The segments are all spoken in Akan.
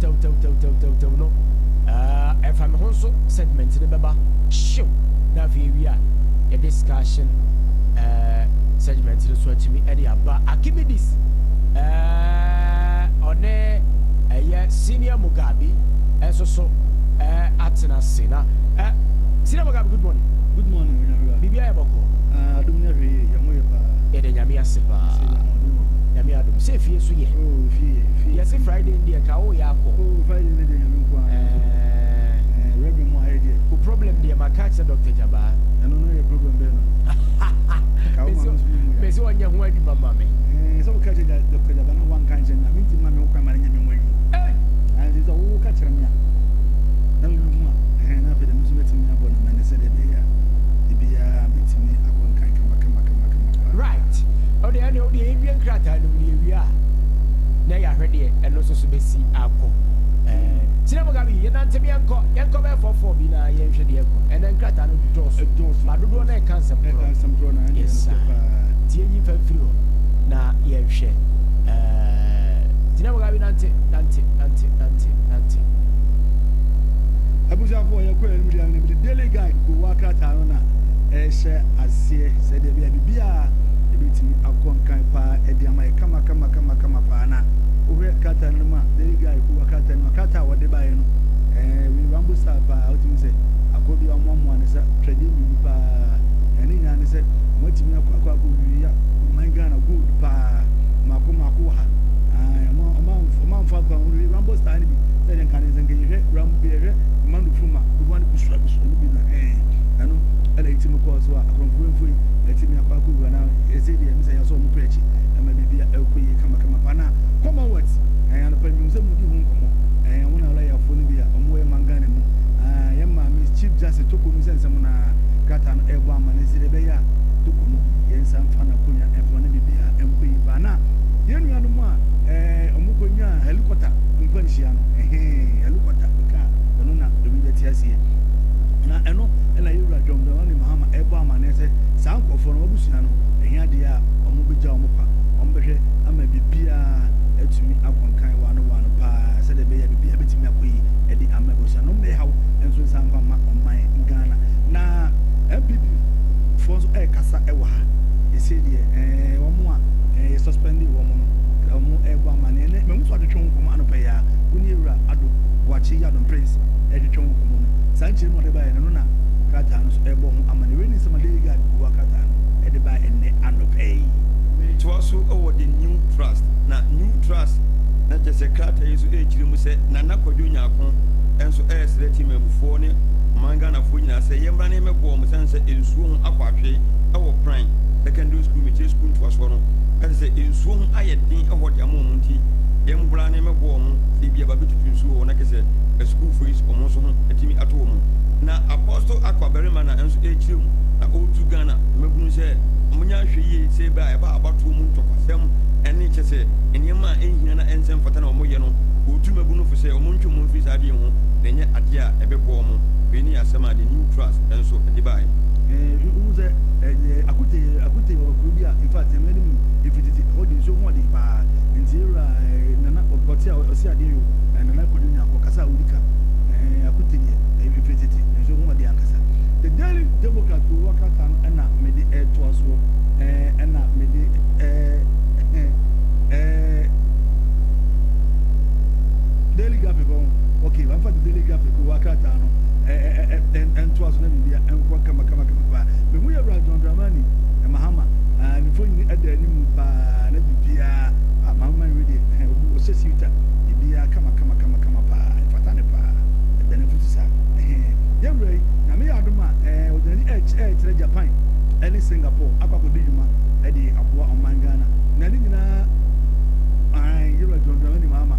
no if I'm also segment in the baba show na via a discussion segment so to me area ba akimidis on a senior Mugabe so atena sena senior Mugabe good morning bibia eboko adumnya hwe yamoye pa ede nyame ase pa nyame adum se fie so ye fie yes Friday ndi ka wo ya ko Friday ndi nyame ko rebe mo idea ko problem dey makacha Dr. Jaba eno no ye problem be no ka wo me se wonya ho adi mama me so ka che Dr. Jaba no wan kan je na minti ma me ko ma nyame mo yi and is wo ka kire me na lu mu na be de musu meti me abo na me ne se de be ya bia meti me akon kan kama right odi ani odi ewian krata no ni ewia na ya hwede e no so besi akọ sina Mugabe ye nante bi enko be for bi na ye hwede e ko and then krata no dos madodo na e cancer pro na yes tie yi fa firo na ye hwe sina Mugabe nante abuja fo ye ko elu dia ni bi daily guide ko wakata no na e hye asie se de bia ebetimi akon kan pa edi ama kama pa na ohe kata no ma daily guide ko wakata no kata wode bae no we rambo sa pa otimi se akobi omomo ne sa trading ni pa eni nya ne se motimi akwa wi ya my Ghana good pa mako ha ma fa kwa we rambo sta ni bi then kan zenga ye rambo ye manu fuma do one kusura ni bi na anu ala itimi ko so akronfo etimi akwa wi na ezedi em say so mo prechi ama bibia ekoyi kama pa na commonwealth ana pa mi mu di hu nkomo wona ala ya fo ni bia omo e mangane mu ye ma mi chief justice to ko mu sense mu na kata no ebo ama na zire be ya to ko mu ye nsam fa na konya efo na bibia enkoyi ba na ye nua no mu a omo konya helicopter nkwanhia no helicopter ka no na ebi beti asie na eno ela yura jom do ni mahama ebo ama na se sa nkofo no obusua no ehia de a omo beja omo pa omo behwe ama bibia etumi akonkan wa no pa se de be ya bibia betimi akoyi edi ama bosua no me hawo enso sa mfa ma oman Ghana na MPP fonso kasa ewa ha ese de omo a suspended woman omo ebo ama ne me mu so de twon komo anopa ya kuni ewura ado wachi ya don prince de twon komo no sanchi mo de ba no na kata no ebo ho ama ne we ni sama de ga wa kata no de ba enne anopa yi to also over the new trust na new trust na je secretary yesu ejiri mu se na nakodwo nyakon enso select memfo ne mangana fo nyina se yemra ne mebo mu sense ensuo ho akwahwe ewo prime secondary school meche school to aso no se ensuo ho ayedin eho de amon nti yembra ne mebo mu se bia ba betutu ensuo na kese school fees omo so ho etimi ato mu na apostle akwaberema na enso ejiri mu na otu Ghana mebunu se munya hwe yi se ba e ba abato mu ntokosem ene kyese enema enhina na ensem fata na omoye no otu mebunu fo se omo ntwe mu mfi sa de ho na nye ade a ebebo mu we ni asema de new trust enso de ba uze akute o bia in fact many if it is holding so one ba nzira nana oboti a osi ade yo nana kodunya ko kasa ulika akute ni if it is so one de akasa the daily democrat who work out and na me the air to us and na me the daily gap okay I'm for the daily gap who work out and to us na me and kwa kama ba me mu ya bra John Dramani e mahama ni fo ni ada ni mu ba na bibia mama ready o se siuta bibia kama pa fatane pa benefit sa yemre na me adoma odani tere Japan ene Singapore akwakodo dwuma edi aboa oman Ghana na ni nyina yemre John Dramani mama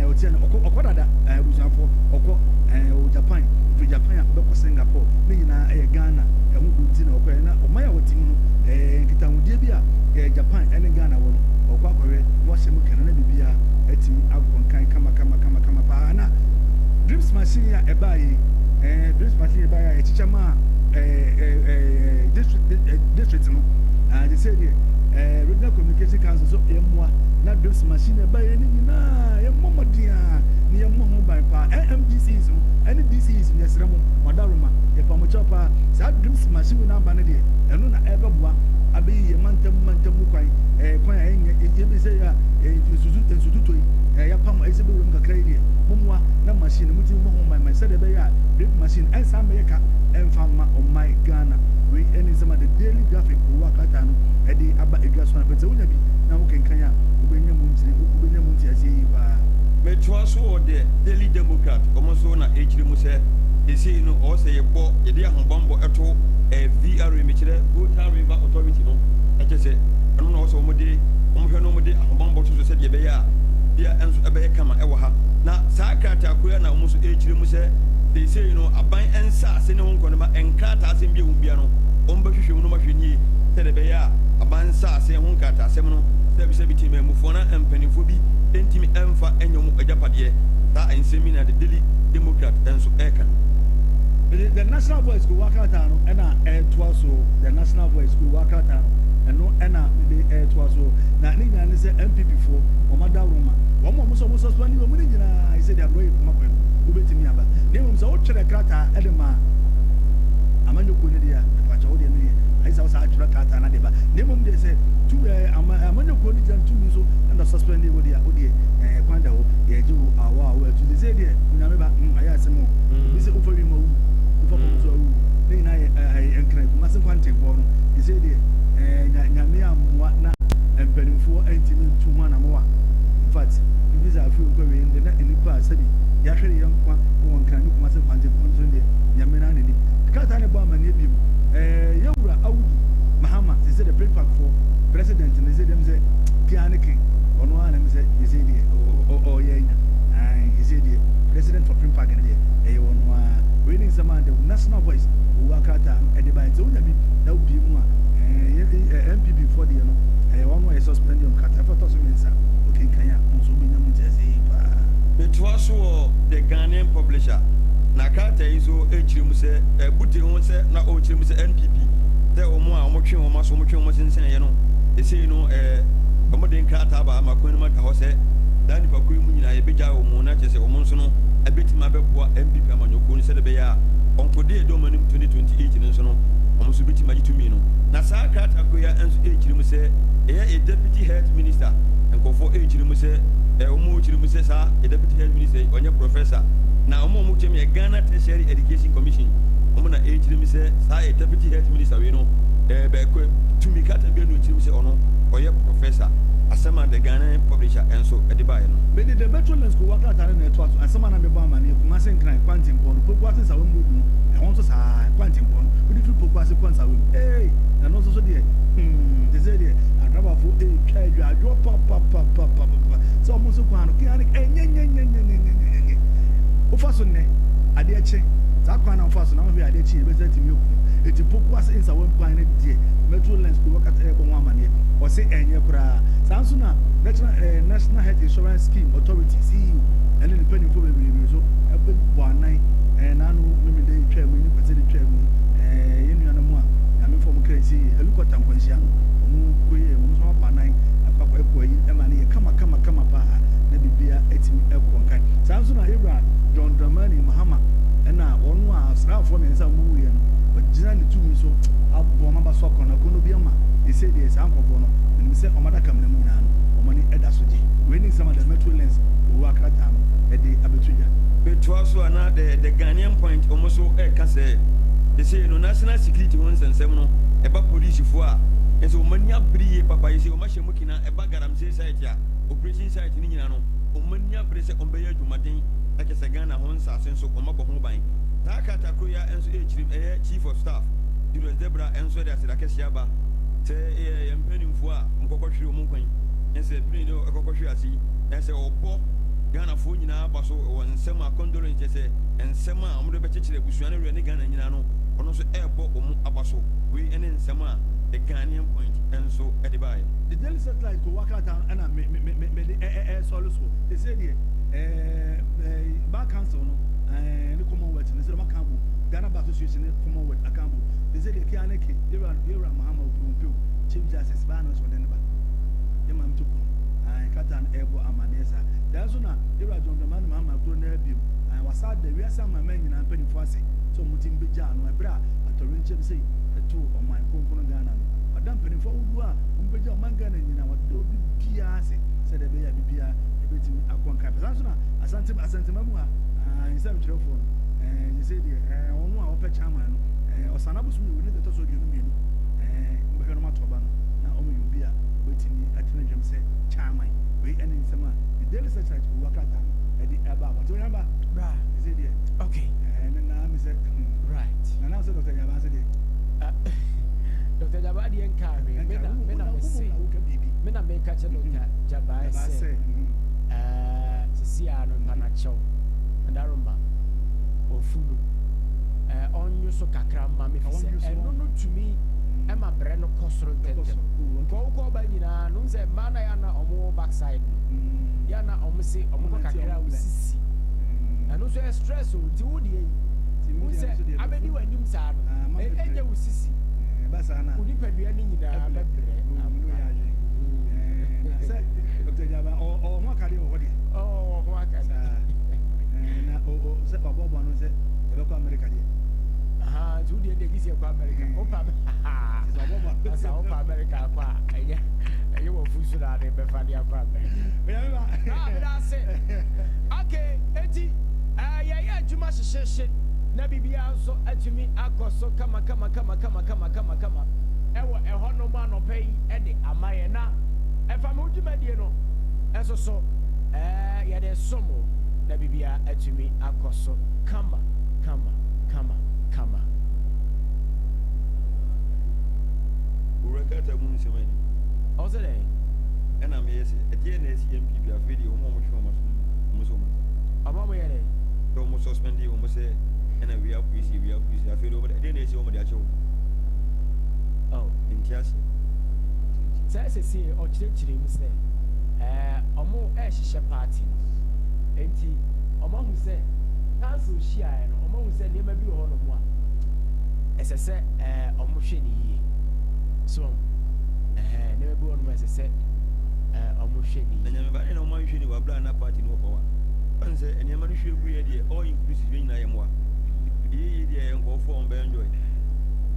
otie na okodada busuafo oko o Japan fi Japan akobeko Singapore ni nyina Ghana ehu dunti na okwe na omaya wotimu no nkitahudie bia Japan ene Ghana wo no okwa akore wo hye mu kana na bibia etimi akonkan kama pa na dreams machine ya ebayi dreams machine ebayi echichama district no they say the regional communication council so emwa na dreams machine ebayi ni nyina yemomodia ni yemoho yɛsrɛ mo Odaroma yɛpa mo chapa saa dreams machine na aba ne de ɛno na ɛbɛboa abɛyi yɛ mantam kwan kwan a yɛbi sɛ ya nsututo yi yɛpam ɛsɛ bɛwuram kakra yi deɛ mommoa na machine mu tim mo ho man sɛdeɛ ɛbɛyɛ a drip machine ɛnsa mɛyɛ ka ɛmfa ma ɔman Ghana wei ɛne nsɛm the daily graphic owó akata no ɛde aba edwa so na pɛtɛ wonya bi na wokenkan a wobɛnya mu ntiaseɛ yi paa metoa so wɔ the Daily Democrat ɔmo so na ɛkyiri mu sɛ ɛsei no ɔwɔ sɛ yɛbɔ yɛde ahobanbɔ ɛto VRA mekyerɛ Volta River Authority no ɛkyɛ sɛ ɛno na ɔwɔ sɛ ɔmohwɛ no ɔmode ahobanbɔ to so sɛdeɛ ɛbɛyɛ a bia ɛnso ɛbɛyɛ kama ɛwɔ ha na saa krataa na ɔmo so ɛkyiri mu sɛ ɛsei no aban ɛnsa ase ne ho nkɔnoma ɛnkrataa asɛm bi a ɛwɔ bia no ɔmbɛhwehwɛ mu no mahwɛ nie sɛdeɛ ɛbɛyɛ a aban nsa ase ho nkrataa asɛm no sɛbi tim mufoɔ na mpanimfoɔ bi ɛntimi ɛmfa ɛnyɛ mu agyapadeɛ saa nsɛm na the Daily Democrat ɛnso ɛka the National Voice go wakata no ɛna ɛtoa so the National Voice go wakata no ɛno ɛna de ɛtoa so na ne nyinaa ne sɛ MPP foɔ ɔma Dawuro ma wɔn mo so spani wɔn ne nyinaa ɛsɛ de abro yɛ kuma kwan wobɛtumi aba ne mmom sɛ wotwerɛ krataa ɛde ma amanyɔkuo ne deɛ apakyɛ wo deɛ ne ayɛ sɛ wo saa atwerɛ krataa na de ba ne mmom deɛ sɛ amanyɔkuo ne gyina tumi so ɛna suspend wo deɛ wo deɛ kwan da hɔ yɛgye wo awa atu de sɛ deɛ nyame ba ayɛ asɛm o bi sɛ wofa wi ma wu wofa kɔ so awu ne nyinaa yɛ nkran kuma sɛ kwantempɔ no de sɛ deɛ nyame ammoa na mpanimfoɔ antimi ntu ho anamoa infact bibi sɛ afei nkɔ wei de na nnipa a sɛbi yɛahwɛ ne yɛnkwa wɔ nkran ne kuma sɛ kwantempɔ no so deɛ nyame no ananim krataa ne bɔ amanneɛ bi mu yɛwura awudu Mahama they say the print pack for president and they say them say Kianiki or no one say you say the oh yeah you say the president for print pack and the one reading some the National Voice who work out at the by so that would be more MPP for the one way suspend your cut for Tosumensa okay can ya so be no it was the Ghanaian publisher Nakata is so HM say Buti on say na HM say NPP sɛ ɔmo a ɔmo twe ɔmo aso ɔmo twe ɔmo sensɛn yɛ no ɛsei no ɔmo de nkrataa ba ama kwan no ma ka hɔ sɛ daa nipa kwan mu nyinaa yɛbɛgya ɔmo na kyerɛ sɛ ɔmo nso no ɛbɛtumi abɛboa MPP amanyɔkuo no sɛdeɛ ɛbɛyɛ a ɔnkɔde ɛdɔm anim 2028 no nso no ɔmo nso bɛtumi agye tumi no na saa krataa kwan yi nso ɛrekyerɛ mu sɛ ɛyɛ a deputy health minister nkɔfoɔ ɛrekyerɛ mu sɛ ɔmo ɛrekyerɛ mu sɛ saa deputy health minister ɔnyɛ professor na ɔmo kyerɛ mu yɛ Ghana Tertiary Education Commission ɔmo na ɛrekyerɛ mu sɛ saa deputy health minister wei no bɛɛkɔ tumi kata bi no kyerɛ mu sɛ ɔno ɔyɛ professor asɛm a the Ghanaian publisher ɛnso ɛde baeɛ no mede the veterans go work out and ɛtoa so asɛm a na mebɔ amane kuma sɛ nkran kwantempɔ no popo ase sa wɔm road no ɛhɔ nso saa kwantempɔ no wode firi popo ase kɔ nsa wɔm na no nso so deɛ te sɛ deɛ adrabafo twa adwo papapapapapa sɛ ɔmo nso kwan no kia ne ɛnyɛnyɛnyɛnyɛnyɛnyɛ wofa so nnɛ adeɛ kye saa kwan na wofa so na wohwɛ adeɛ kye yɛbɛsɛ tumi oku eti popo ase nsa wɔm kwan no deɛ metro lens go work out ɛbɔ ho amaneɛ ɔse ɛnyɛ koraa saa nso na National Health Insurance Scheme Authority CEO ɛne ne mpanimfoɔ bebree so ɛbɔ anan n'ano mmemme de twa mu ne kwase de twa mu yɛn nua no mu a nyame fɔm kra si helicopter nkwanhyia no ɔmo koyɛ ɔmo nso abɔ anan apapɔ ɛkɔ yi ɛma ne yɛ kama paa na bibia ɛtumi ɛkɔ nkan saa nso na Ewura John Dramani Mahama ɛna wɔn a asraafoɔ mmiɛnsa mu wuyɛ no wɔgyina ne tumi so abɔ ɔmo aba so akɔ na kono bi ama ɛsɛ deɛ saa nkɔfoɔ no menim sɛ ɔmada kam na mu nyinaa no ɔmo ne ɛda so gye wei ne nsɛm a the metro lens owó akrataa no ɛde abɛto dwa bɛtoa so ana the Ghanaian point ɔmo so ɛka sɛ ɛsɛ no national security ho nsɛnsɛm no ɛba polisifoɔ a ɛsɛ ɔmo ani abere yie papa yi sɛ ɔmo ahyɛ mu kina ɛba galamsey site a operation site ne nyinaa no ɔmo ani abere sɛ ɔmo bɛyɛ adwumaden ɛkyɛ sɛ Ghana ho nsase nso ɔmo abɔ ho ban saa katakoro ya nso ɛkyerɛ ɛyɛ chief of staff Dawuro Zebra nso de aseda kɛse aba sɛ yɛn mpanimfoɔ a mkɔkɔhwere ɔmo nkwan ɛsɛ pini no ɛkɔkɔhwere ase ɛsɛ ɔbɔ Ghanafoɔ nyinaa ba so wɔ nsɛm a condolence kyɛ sɛ nsɛm a ɔmo de bɛkyekyere abusua no wura ne Ghana nyinaa no ɔno nso ɛɛbɔ ɔmo aba so wei ɛne nsɛm a the Ghanaian point nso ɛde baeɛ the daily satellite go work out ɛna me sɔle so they say deɛ bar council no ne Commonwealth ne sɛ ɔmo aka bo Ghana Bar Association ne Commonwealth aka bo they say deɛ Kianiki Ewura Mahama Opumpio Chief Justice baa no nso de ne ba yɛma m toko kata no ɛbɔ amaneɛ saa danso na Ewura John Dramani Mahama kuro na abiem wasa the we are some men and penny for us. So mutim beja no ebra atorinche say to on my konkon Ghana. Madam penny for Udua, umbeja mangana nyina wado bibia se said the beya bibia ebetimi akon kai. Asante mamu in some telephone you say the onu a ope chairman no osanabusu mi woni to so dwenu mi no mbeka no matoba no na omo yobia wetimi atena dwem say chairman we any nsema the daily searchlight will work out at the aba what remember Right. you say there Okay. and now me said Right. and now so Dr. Yaba said Dr. Jaba di encourage me na me say me na me catch Dr. Jaba say sisi ano panacho ndarumba ofunu onyu so kakra ma me fise eno no tumi e ma bre no kosoro tentem ko ba nyina no se mana ya na omo backside no ya na omo se omo kakra usisi eno so stress o ti wo die ti se abedi wanim sa no eje usisi basa na unipadua ni nyina bebre na se Dr. Jaba o mo akade o hode mo akade na o se babo no se e ko America die tu die de gisi ko America opa asa opa America kwa eye wo fusu na de be fa dia kwa me da se okay eti ye adwuma hyehyehye na bibia nso atumi akoso kama ewo eho no ma no pay e de amaye na efa mo dwuma die no enso so ye de somo na bibia atumi akoso kama Urakata mun semani ozele ena me yesi etie na esi MPB afedi o mo hwe mo so ama mo yele do mo suspend o mo se ena we appreciate afedi o mo de na esi o mo de acho oh intias se o chire mu se omo hyehyɛ party no enti omo hu se council share no omo hu se nema bi ho no mo a esese omo hwe ni yie so nema bi ho no mo esese omo hwe ni na nyame ba ena o mo hwe ni wa bra na party no ko wa anse enema no hwe gu ye de all inclusive we nyina ye mo a ye de enko fo on be enjoy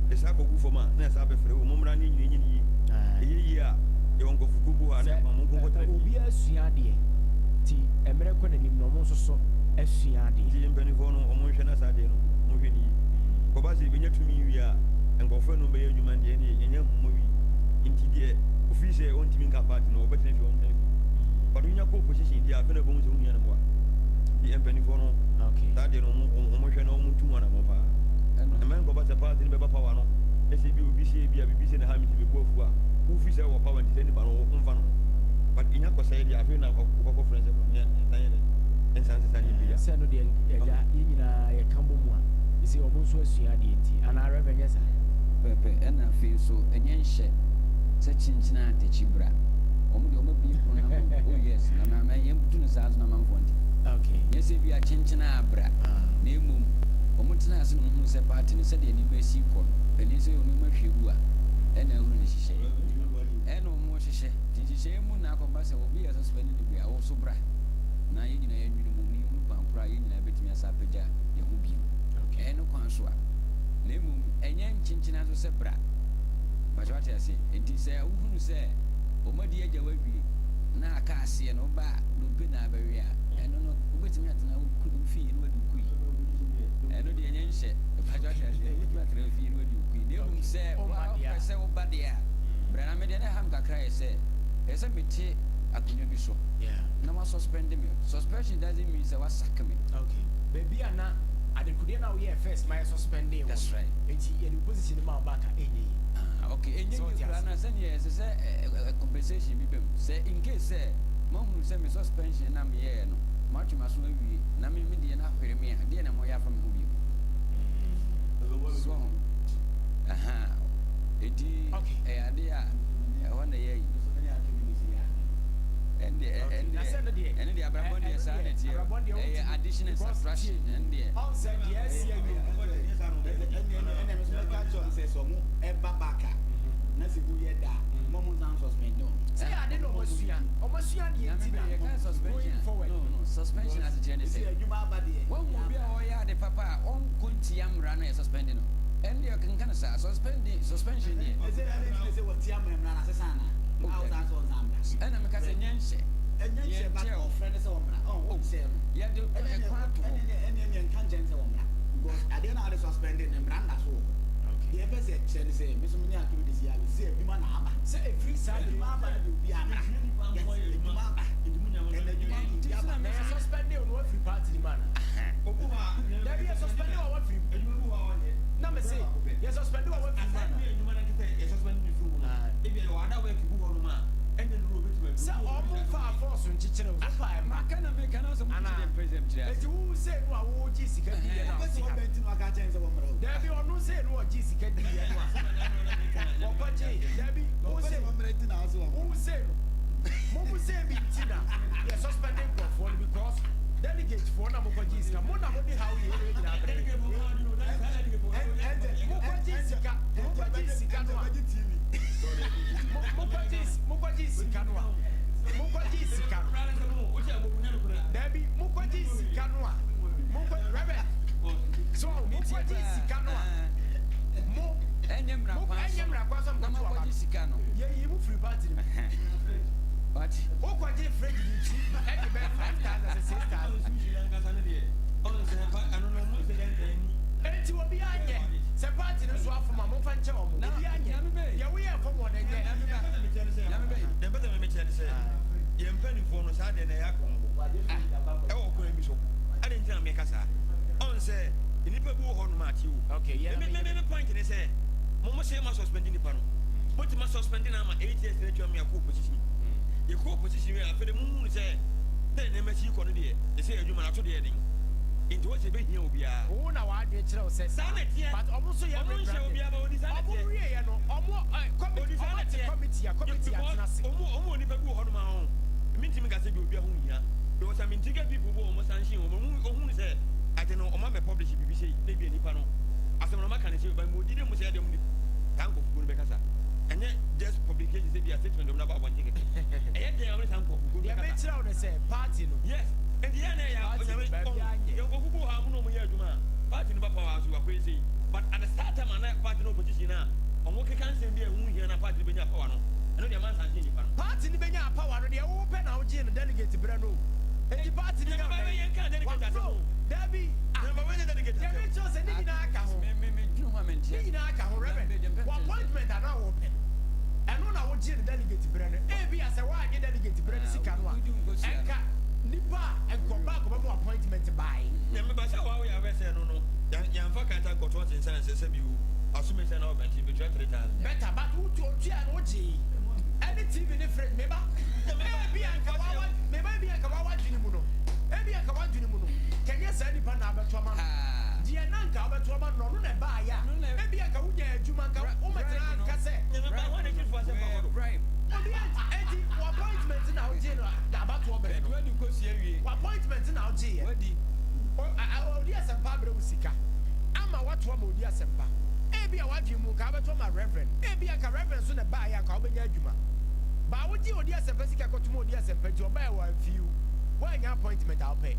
esa ko gu fo ma na esa be frɛ wo mo mra ni nyini ye a ye onko fukubu a na mo ko tra obi asua de ti emere ko nanim no mo so asua de ti mbani fo no o mo hwe na sa de no mo hwe ni ko ba se bi nya tumi wi a enko fo no be ye dwuma de ne ye nya mo wi inti de office on timi nka party no obetre fi on temi but nya ko position dia fe na bo mu so nya na mo a di mbani fo no okay ta de no mo hwe na o mu tu na mo pa na men ko ba se party ni be ba power no ese bi obi se bi a bibi se na ha mi ti be bo fu a ufi se wo power ndi se ni ba no mfa no but inya ko say dia fe na ko friends e na ye ensan se tani bi ya se no de ya nyina ye kambo mu a isi omo so asua de enti ana revenue sa pepe ena fe so enye nhye se chinchina te chibra omo de omo bi ko na oh yes na ma ye mbutu no sa na ma mfonti okay yes bi a chinchina abra na emum omo tena ase no hu se party no se de ni ba si ko peli se omo ma hwegu a ena hu ne hyehyɛ ena omo hyehyɛ hyehyɛ mu na akɔba se obi ya suspend ni bia wo so bra na ye nyina ye nwini mu ni hu pampra ye nyina betumi asa pagya ye hu bi okay eno kwan so a na emum enye nchinchina so se bra ba jwate ase enti se wo hu se omo de agya wawie na aka ase no ba do bi na abawie a eno no obetumi atena wo fi ni wadu kui eno de enye nhye ba jwate ase obetumi atena wo fi ni wadu kui na emum se wa se wo ba de a bra na me de na ham kakra ye se meti akunyo bi so yeah na ma suspend me suspension doesn't mean say what sack me okay baby ana adekude na we first my suspending that's right enti ye the position ma back enye okay enye you na say yes say compensation bi bem say in case say ma hu say me suspension na me ye no ma twema so awie na me de na hwere me a de na mo ya fa me hu bi so edi ade a wana ye and the abrabonde sanity addition and subtraction and the said yes you say I didn't know suspension no suspension as a genesis when we be Tiamra no suspending no. And you can kind of say suspension here. Is it what Tiamra Asana? And I'm a cousin Yanshe. And Yanshe, but your friend is on. Oh, say, you have to and conscience on. Because I didn't know the suspended and brand as well. The ever said, say, Miss Minia activities, I will say, you man, say a free side, you mamma, you be a suspended on what free party man. There is a suspended on what free. Number say, yes, suspended on what free man. If you are not working on man, and then so almost far force from Chichino. I cannot make an answer. As you say, what Jessica, there be no say what Jessica did. Who say Tina? Yes, suspended for because delegate for Namoko Jessica. Mona, how you Debbie Mukoji Sikanwa. So Mukoji Sikanwa. Mukoji Sikano. Yeah, you free party. But Mukoji Fred, and you bet 5,000 6,000. And you will be on yet. Separating the swap from a mofan job. Yeah, we are from one again. The better me tell you, you're penny for us. I didn't have oh, couldn't be so. I didn't tell me, Cassa. On say, in the people on Matthew. Okay, yeah, maybe point in say, Mama say, must suspending the panel. But you must suspending 8 years later, me a co position. Your co position, for the moon say, then MSC Cornelia, they say, you man to the ending. Into what you be here, we are. Oh, now I did tell say, but almost you have a committee, only people on my own. Meeting me, I said, you'll be here. There was some intriguing people who almost unseen, who said, I don't know, my published BBC, maybe any panel. As a American, by Moody, was the uncle of Gulbecasa. And then just publications say they are statement of about one ticket. And yet they are uncle of Gulbecasa. Say, party, yes. And the other, who have no more to man. Party in Papa, you are crazy. But at the start time, I'm not party no position now. I'm working cancer be a wound here and a party Benya Power. And the man can change. Party in Benya Power, they open our gin and delegate to Brano. And the party in the delegate. There be a delegate. There is just a Ninaka. Appointment are now open. And on our gin delegate to Brano. Maybe as a white delegate to Brano Sikanwa. Nipa and come back of appointment by. Never by how we are saying no. Young Fakata got what in sense as you assume it's an open TV better, but who told you and OG? Any TV different, maybe I Kawawa, maybe I Kawawa Jinimuno. Maybe I Kawawa Jinimuno. Can you send Nipan Abatoma? Diananka Abatoma, no, buy ya. Maybe I Kawuja, Jumanka, Oman Cassette. Never want to give us a bribe. Appointment in our jail, about to open. Appointment in our jail. I will dear some Pablo Sika. I'm a what one dear Sempa. Maybe I want you to cover to my reverend. Maybe I can reverend soon buy a Carbon Juma. But would you dear Sempesica got to more dear Sempa to buy one few? When your appointment I'll pay.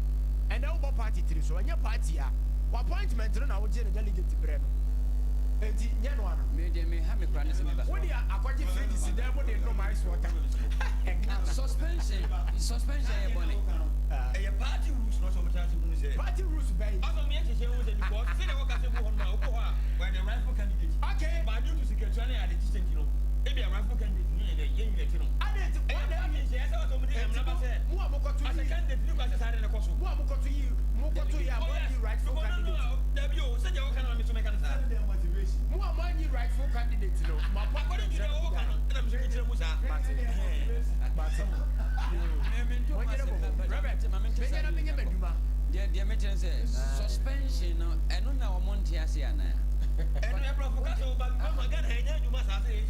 And no more party to so when your party are. Appointment in our jail delegate to Breno. May have me promise me. What do you according to this? There would no my water. Suspension, bonnet. A party rules, not so much as you say. Party rules, baby. I don't mean to say what you want. Say what I say when the rifle candidate. Okay, but you to secretary at the distant, you know. Maybe a rifle candidate, you know. I didn't want to yes, I was over there. I'm never said. Muamoko to the candidate, you guys are in the course. Muamoko to you, Moko to you, rightful candidate. W, said you can only to make an answer. More money, rightful candidate. No, my papa didn't know. And I'm saying to Musa, suspension and on our Montiasiana. And we are provocative, but come again, you must have it.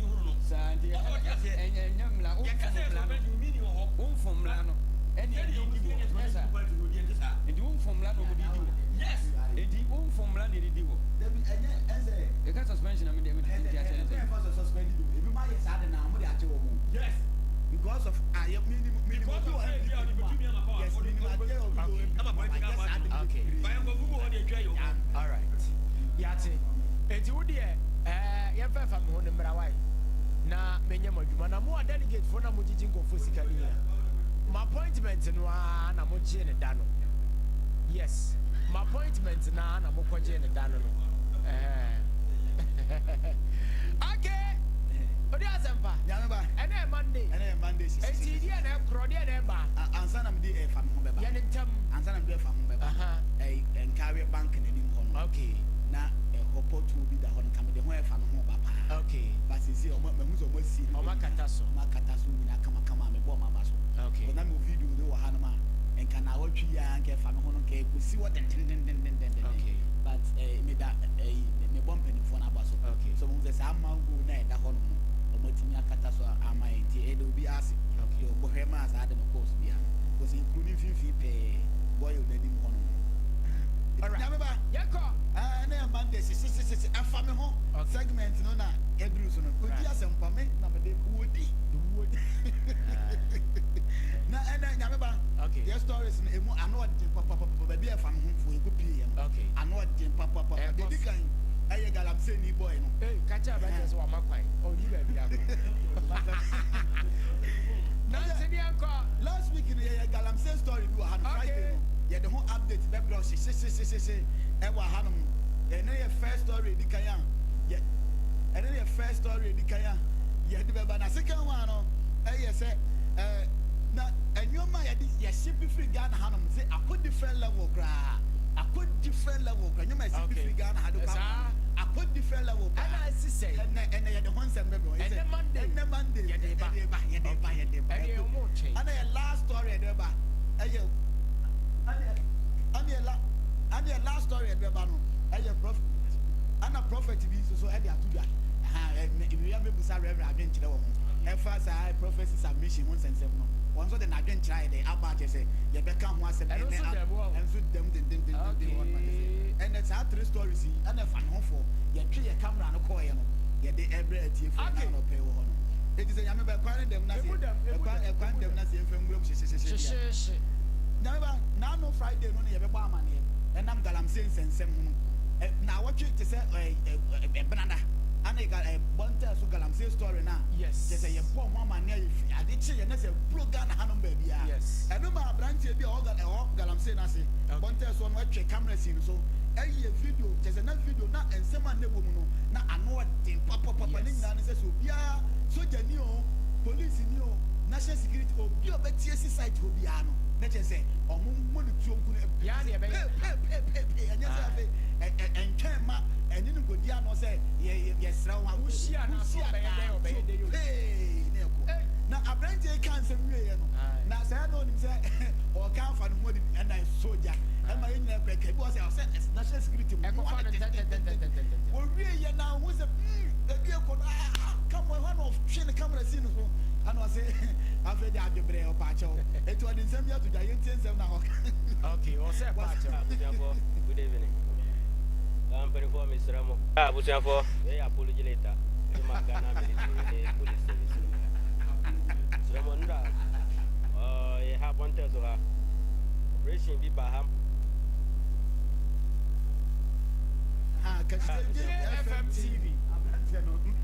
From Lano, and you from Lano, yes, and from Lano, the cat suspension, I mean, yes, because of I am all right. Ati enti wo de yɛmfa fa me ho ne mmara wae na menye madwuma na mo delegate fo na mo gigi nkofo sika ni my appointment no na mo gye ne da no yes my appointment na mo kɔgye ne da no okay odi asempa nyame ba ene Monday enti dia na kro dia na ba ansa na me de fa me ho beba ye ne ntam ansa na me de fa me ho beba enkawe bank na nim ho no okay na hopo to bi da ho nka me de ho fa me ho ba pa okay but see o ma hu so mo si o makata so nyina kama me bo ma ba so okay na me video de wo ha no ma enka na watwi ya nka fa me ho no nka ekusi wo den okay but me da me bomb pen phone aba so okay so mo say sa mango na e da ho no o mo timi akata so ama enti e de obi ase okay o bo hema as ade no course bia because including fifi pe boy o nanim ho no alright nyame ba yeko na Monday afa me ho segment no na edru so no odi asempa me na me de wodi na nyame ba okay their stories no emu ano de papa ba bia fa me ho fo eko pie yam okay ano de papa de dikan aye galamse ni boy no kacha ba just wa makwai o ni ba bia Nancy Bianco last week in the galamse story do ha Friday no ye the whole update be bro se e wa hanum e na ye first story dikan ya ye e na ye first story dikan ya ye de be ba na second one no ye say na enyoma ye ship free Ghana hanum say akọ different level kra enyoma ship free Ghana hadu ka akọ different level kra ana sise and ye the one sem be bro and Monday ye de ba ana ye last story de ba aye ani last story de ba no aye prophet ana prophet bi so e de atuda we am busa reverend adwen kire wo emphasize prophecy submission one sense no one so the adwen kire de about say ye beka ho asem ne and so dem one man say and it's three stories and fa no for ye twe ye camera no call ye no ye de every atie for na no pay wo no it is nyame be kwan dem na say kwan dem na say emfa ngrom she nyame ba na no Friday no ye be ba amane enam galamse nsensem no na watch it say banana ana got a bunter so galamse story na yes just say ye bo ho amane ade che ye na say program na hanom ba bia yes eno ma branch e bia o galamse na say bunter so no atwe camera scene so eye video just na video na ensema na wo mu no na ano de papa ni na say so bia soja ni o police ni o national security o bia obetie si site o bia no na che say omo mo ni tuo nku ya de be anya say enkema eni no godi ano say ye sra wa ushia na so be de yo ne ko na abrante kan sem wie no na say no nim say o kan fa no mo di na soja e ma yin na kweke bi o say national security mo o wie ye na wo say e bi ko come one of chin camera scene so ano say after the adebre o pa cho e to the same to the yen na okay o say pa cho good evening perform Mr. Mo busiafo we apology later to my Ghana military police service Mr. Mo nda you have one test of operation bi baham KatakyieFM TV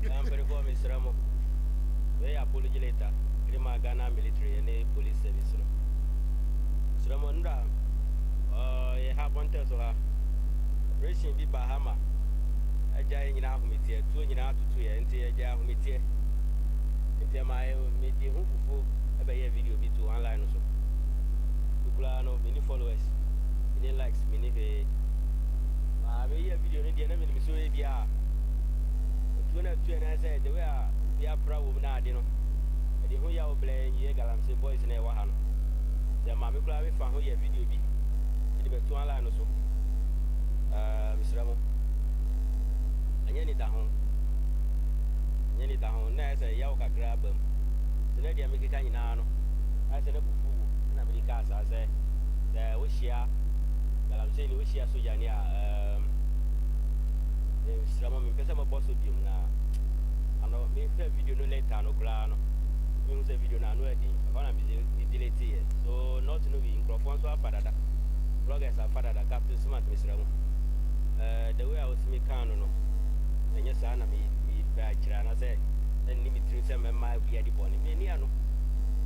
perform Mr. Mo we apology later to my Ghana military and police service Mr. Mo nda you have one test of operation bi bahama aja nyina ahometie tuo nyina atutu ye enti aja ahometie enti ma me di hu fufu ebe ye video bi to online so kukula no many followers many likes many he ma me ye video ni de na me ni so e bia tuo na say the way a bia pra wo na ade no e di hu ya oblen ye galamse boys na e wa ha no de ma me kula we fa ho ye video bi e be to online so Mr. Mo anya ni da ho na say ya o kakra bam se na dia me keka nyina no a se na bufu na me ka sa se da wo hia galam se ni wo hia soja ni a Mr. Mo me pesa mo boss odium na ano me fe video no later no kra no me se video na no edi ko na me delete here so not no we microphone so afadada bloggers afadada captain smart Mr. Mo the way I was me can no. And yes, I am me Chirana say, and limit through some of my beardy bonny. Me, I know.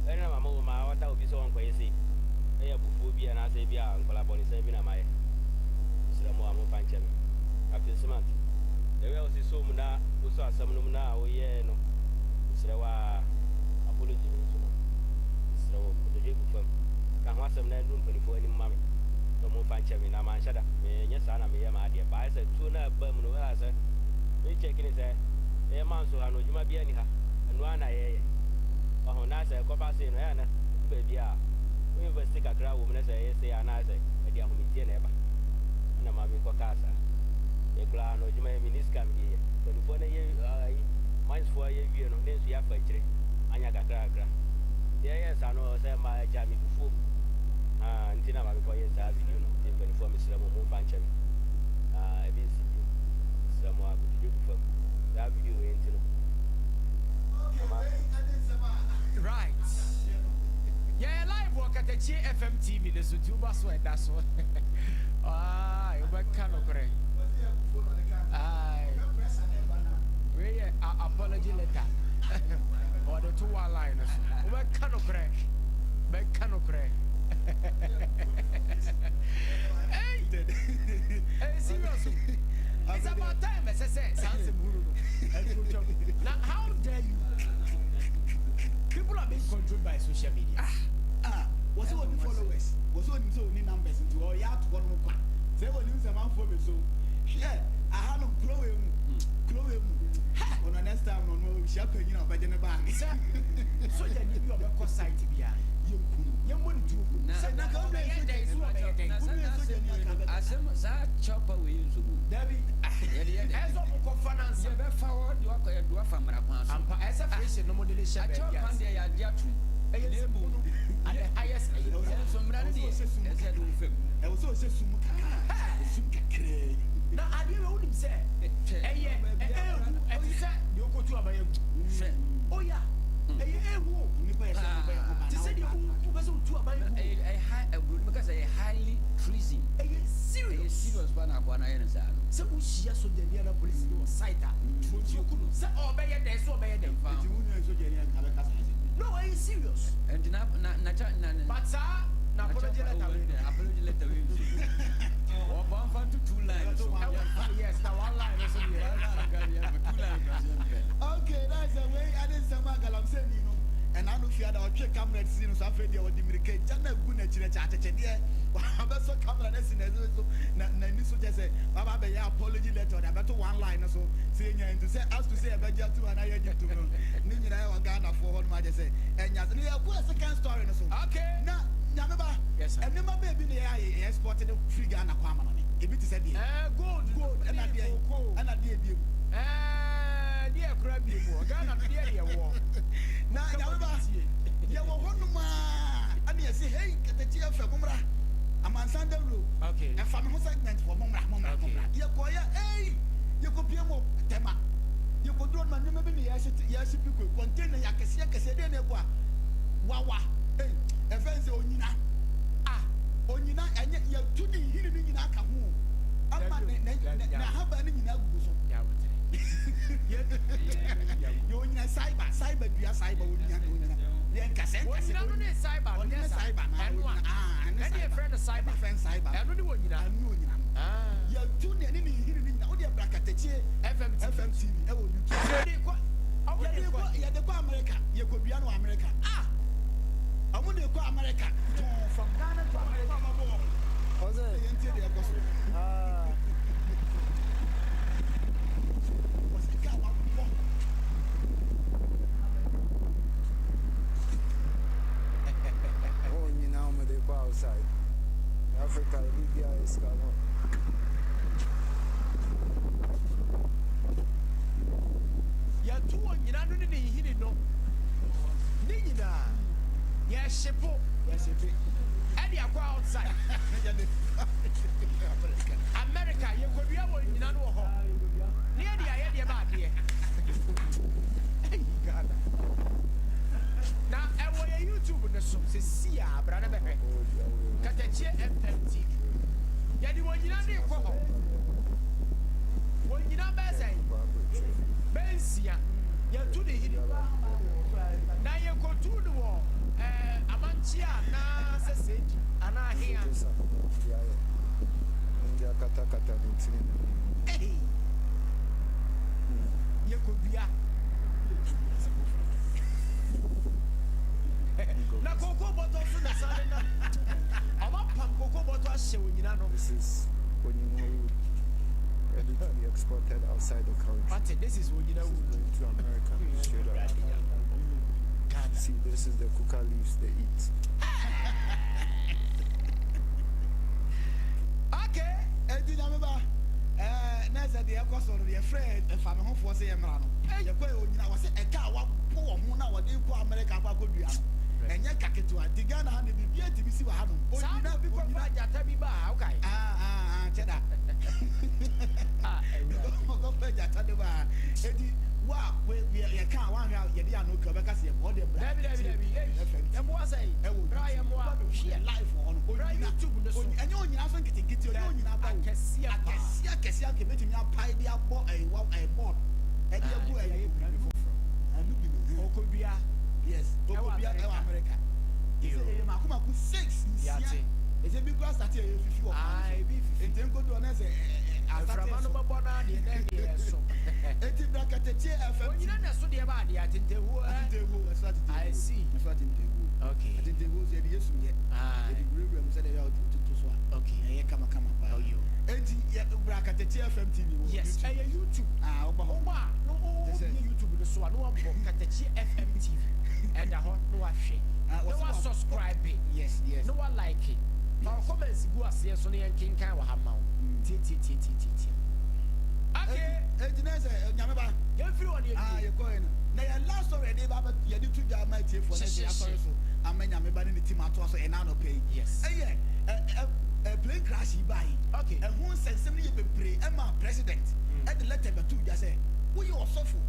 I know my what I will be so crazy. I have phobia and I say, Bia and Colaboni saving my Siramu Panchem. After some month, the way I was so muna, who saw some lumina, oh yeah, no. Sirawa apology. So the Jacob firm can have some land room for any mammy. No more Panchem in Amansan. Yes, I am a dear. But I said, 2 Bermuda, I said, we checking his head. A man so I know you might be anyhow. And one I oh, nice a copper saying, baby, we will stick a crowd woman as I say, and I say, a dear homie, never. And I'm having Cocasa. A plan or you may miss come here. 24 years, mine's 4 years, you know, then we have a tree. Anyaga cracker. Yes, I know, say my jammy before. Until I'm having 4 years, I have you know, 24 Mr. Moon Panchem. I've been some more good. That video ain't right. Yeah, live work at KatakyieFM TV. The YouTuber sweat. That's what. You back can correct. We apology letter or the 2 liners. We can correct. Back can correct. Hey, seriously. It's about time, as I said. Now, how dare you? People are being controlled by social media. What's all the followers? What's all the numbers into all yard 1 more? They will use a man for me. So, yeah, I had no Chloe. On the next time, no, shepherd, you know, by the bank. So, you need your record site to be you wouldn't do chopper we use to Debbie, as of finance, you forward your from Rapan. As a fish, no more delicious. I chop one day at Yatu. And the highest some brandy as I do film. I was also some now I didn't know him say, you go to a oh, yeah. Because a highly treason. Serious one. So she has so the police site. Obey them, so obey them. No, are you serious? And but sir, apology letter. Or 1 to 2 lines. Yes, now 1 line. Okay, that's the way I didn't say I'm saying, you know. And I know if you had our check camera, so I'm afraid you would communicate. Jana Guna China, I'm so camera, and so just say, Baba, apology letter, I better 1 line or so, saying to say, us to say about you and I had you to know. Nina Ghana for what I say, and yes, we have a second story. Okay, now, yes, and never baby, I exported a free Ghana Kwama. If it is a deal, good, and I did you. Dear Crabby, Ghana, dear war. Now, you were one and you say, hey, KatakyieFM, Amansan Dawuro. Okay. And from segment for Mumra. You go, hey, you could be a more tema. You could draw my name in the yes, you could contain a Yakasia, Wawa, hey, a fence Onina. Onina, and yet you're 2 days here in Akamu. I'm not having any Naguso. You're in a cyber, you are cyber. Then cassette, cyber, and your friend of cyber, I don't know what you know. You're too near any here in Katakyie FM TV. You're the America, you could be America. I want to go America from Ghana to America. How's it? Outside Africa, Libya is gone. Ya tu you know, no hini no. Nina, ya shepo, ya shepe. And ya go outside. America, you could be able to know. Near the idea about here. Now, I want YouTube on the show. See, brother, KatakyieFM TV. Yeah, the one you know, When you know Bessie, Bensia, you're to the hidden. Now you go to the wall. Amansan, na said, and I hear. Hey, you could be a. Na cocoa bottle for the sun. I'm up on cocoa bottle showing you know. This is when you know ready to be exported outside the country. But this is when you know Going to America straight up. See, this is the coca leaves they eat. Okay, do you remember? Nessa the cost of the afraid and family home for say Emrano. You go, you know, was a car, poor Muna, what they call America, could be. And yet, Kaketua, the Ghana and the beer to be seen. Some people like that, okay. Cheddar. Go play that at the bar. Eddie, wow, we can't one out, you no Quebecas, your body. And was a Brian Moa, she a life on YouTube, and you haven't get your own. I can see a Cassia committing your pie, the board, a board. And you could be a. Yes, America. Is a Makumaku 6. Is a big grass that you I be in Temple to answer. I'm from Anubabona, the name is so. It's a Katakyie FM. You don't know so dear body. I think they were. I see. Okay. I think they was the yes, yet. The program said they are to swap. Okay, come. Oh, you. Katakyie FM TV. Yes, YouTube. Oklahoma. No, YouTube. The Swan, no, Katakyie FM TV. And I want no one subscribe it. Yes. No one like it. Now comments go as yes on and king can have mount. Okay. Nyameba. Everyone you're going. Now your last story they have you do to your mighty for next year so I mean Nyameba in the team at also and now pay. Yes. A plane crash by. Okay. And who said somebody be pray Emma president. And the letter to just say we you suffer.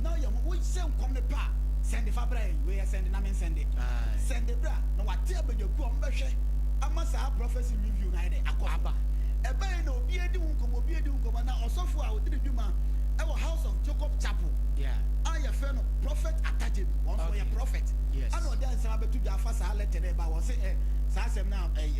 Now you we send come the pa. Send the fabric, we are sending them and send it. Send the bra. No, what tell you go on Beshe. Amansan prophecy review night. Aquaba. A bay no be a doom come now, or so far I would do man. Our house of Jacob Chapel. Yeah. I a friend of prophet attached. One for your prophet. Yes. I know there's a bit to the first I let today, but I was saying, Sassam now a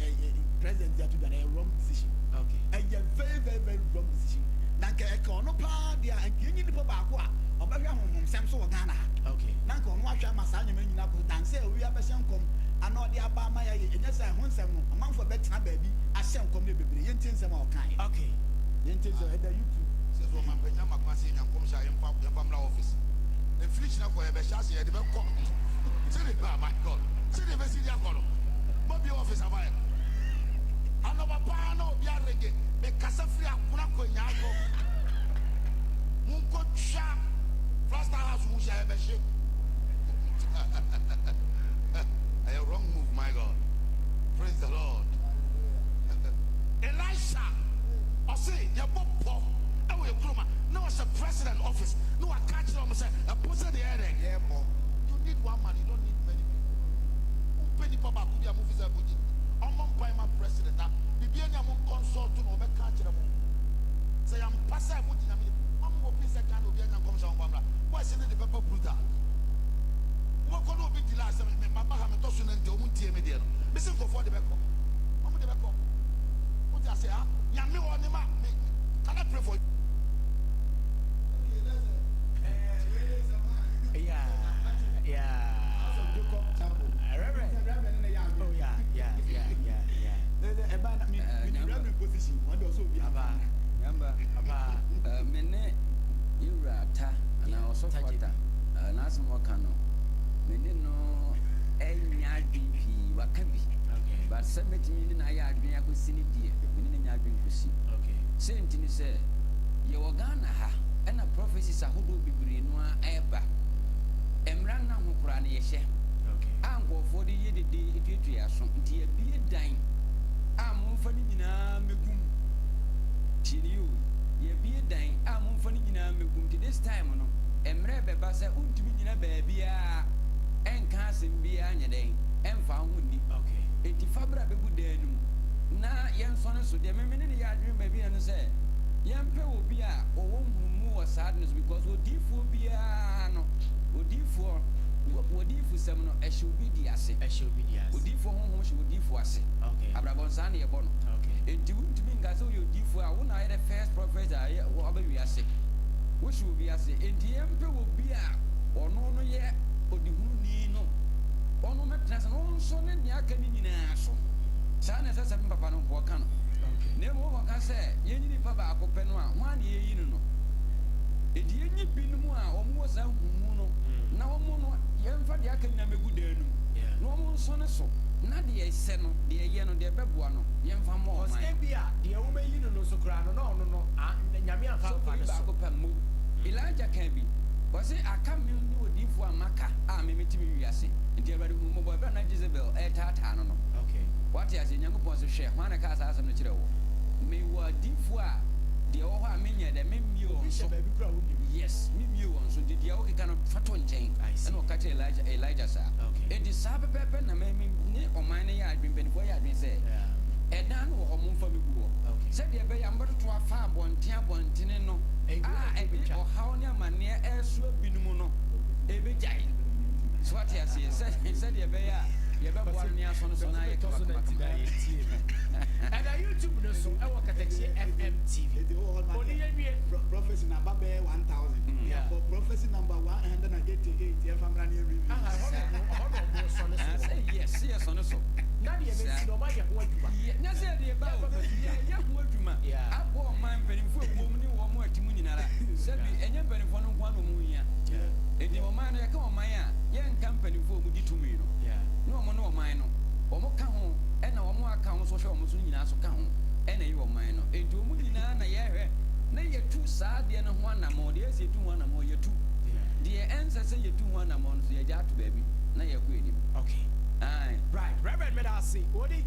president to be a wrong decision. Okay. And you're very wrong decision. Nanka no pa dia ankinyi ni papa akwa obahwa honhom sem so Ghana. Okay. Nanka no ahwa masanya man nyina ko dan say we abehyen kom ana ode aba ma ya enya say honsem no amanfo betina baabi ahyen kom ne bebre yentin sem a okan. Okay. Yentin so header YouTube. Say so man penya makwa say nyankom sha yempa office. The fridge na ko e be sha say e de be kom. Say the my God. Say the be see dia ko no. Mobi office abaye. Ano papa no bia rege me kasa free akuna ko nyaako munko cha first house mu sha be she a wrong move my God. Praise the Lord. Elisha I say ya popo e we kroma no was a president office no I catch them say a person the head yeah boy you need one man you don't need many people penny papa ku dia move is a body among prime president that bibia nya mo consult no be catch them say am pass I put in am go please can obi nya come say on kwamra why say the pepper brutal what can obi the last me mama ha me to so na nte o mu tie me de no me say go for the beko am the beko what I say ah nya me won ma can I pray for you yeah oh yeah about me the position what also be about number mene yurata and also water last more cano mene no enya dp wakabi but submit me na ya adwen akosini die mene nya adwen kosi okay same thing say ye Ghana ha na prophecies ahodo bibire no a eba emran na ho kura na ye hye okay ango for the ye de etuetu aso nti ye bie dan amumfa ni nyina megum tiniu ye bie dan amumfa ni nyina megum ti this time no emre beba se untimi nyina baabia enka asem bia nyeden emfa ho ni okay enti fabra bebu danum na yenso ne so de memene ne ya adwen baabia no se Yampe will be a or more sadness because Odifo be a no Odifo seminal as should be the assay. Odifo home should be for assay. Okay. Abrabonsani a bono. Okay. It wouldn't mean Gazo you differ. I won't hire the first professor or we assay. Which will be assay. And the emperor will be a or no yet or the Hunino. Or no matters and all son and Yakan in Asso. San as a seven papa no Bocano. Never one can say, Yenny Papa Copenwa, 1 year you know. It yenny been more or more than Muno. Now, Mono, young for the Akan good. No more son so. Nadia is seno, the Yano de Bebuano, young for more. Scabia, the Ome Yuno Socrano, no, Yamia Fapamu. Elijah can be. But say, I come in with you for a maca, I'm a mitimiasi, and the other mobile Jezebel, a tartano. Okay. What is in young points of share? One a cast as a natural. May were deep for the Oha Minia, the Mimio, yes, Mimio, so did the Oki kind of fatwan chain. I see. No catch Elijah, sir. Okay. It is Sabbath pepper, and maybe or mine, I had been before I had been said. A dan or moon for me. Said the bay, I'm about to a farm, one tiabon, tineno. Or how near my near air swoop binumono. A big giant. So what I said the bay. You have one near son of I and I YouTube no so I work at KatakyieFM TV. Prophecy number 1000. Yeah. Prophecy number 188. If I'm running review. Yes, yes, on so. Nadia makes no matter what you are. Nadia, yeah, I bought mine penny for a woman who more to Munina. Said me, and you're penny for one Munia. And your man, I come on my young company for Mudi to me. Yeah. No mine. Omokaho, and no more account social Musulina so count, and you are mine. And to Munina, nay, you're too sad, and one more, yes, you do one more, you two. The answer say you do one among the Ajat baby. Now you're queen. Okay. Aye. Right, Reverend Medasi, what do you?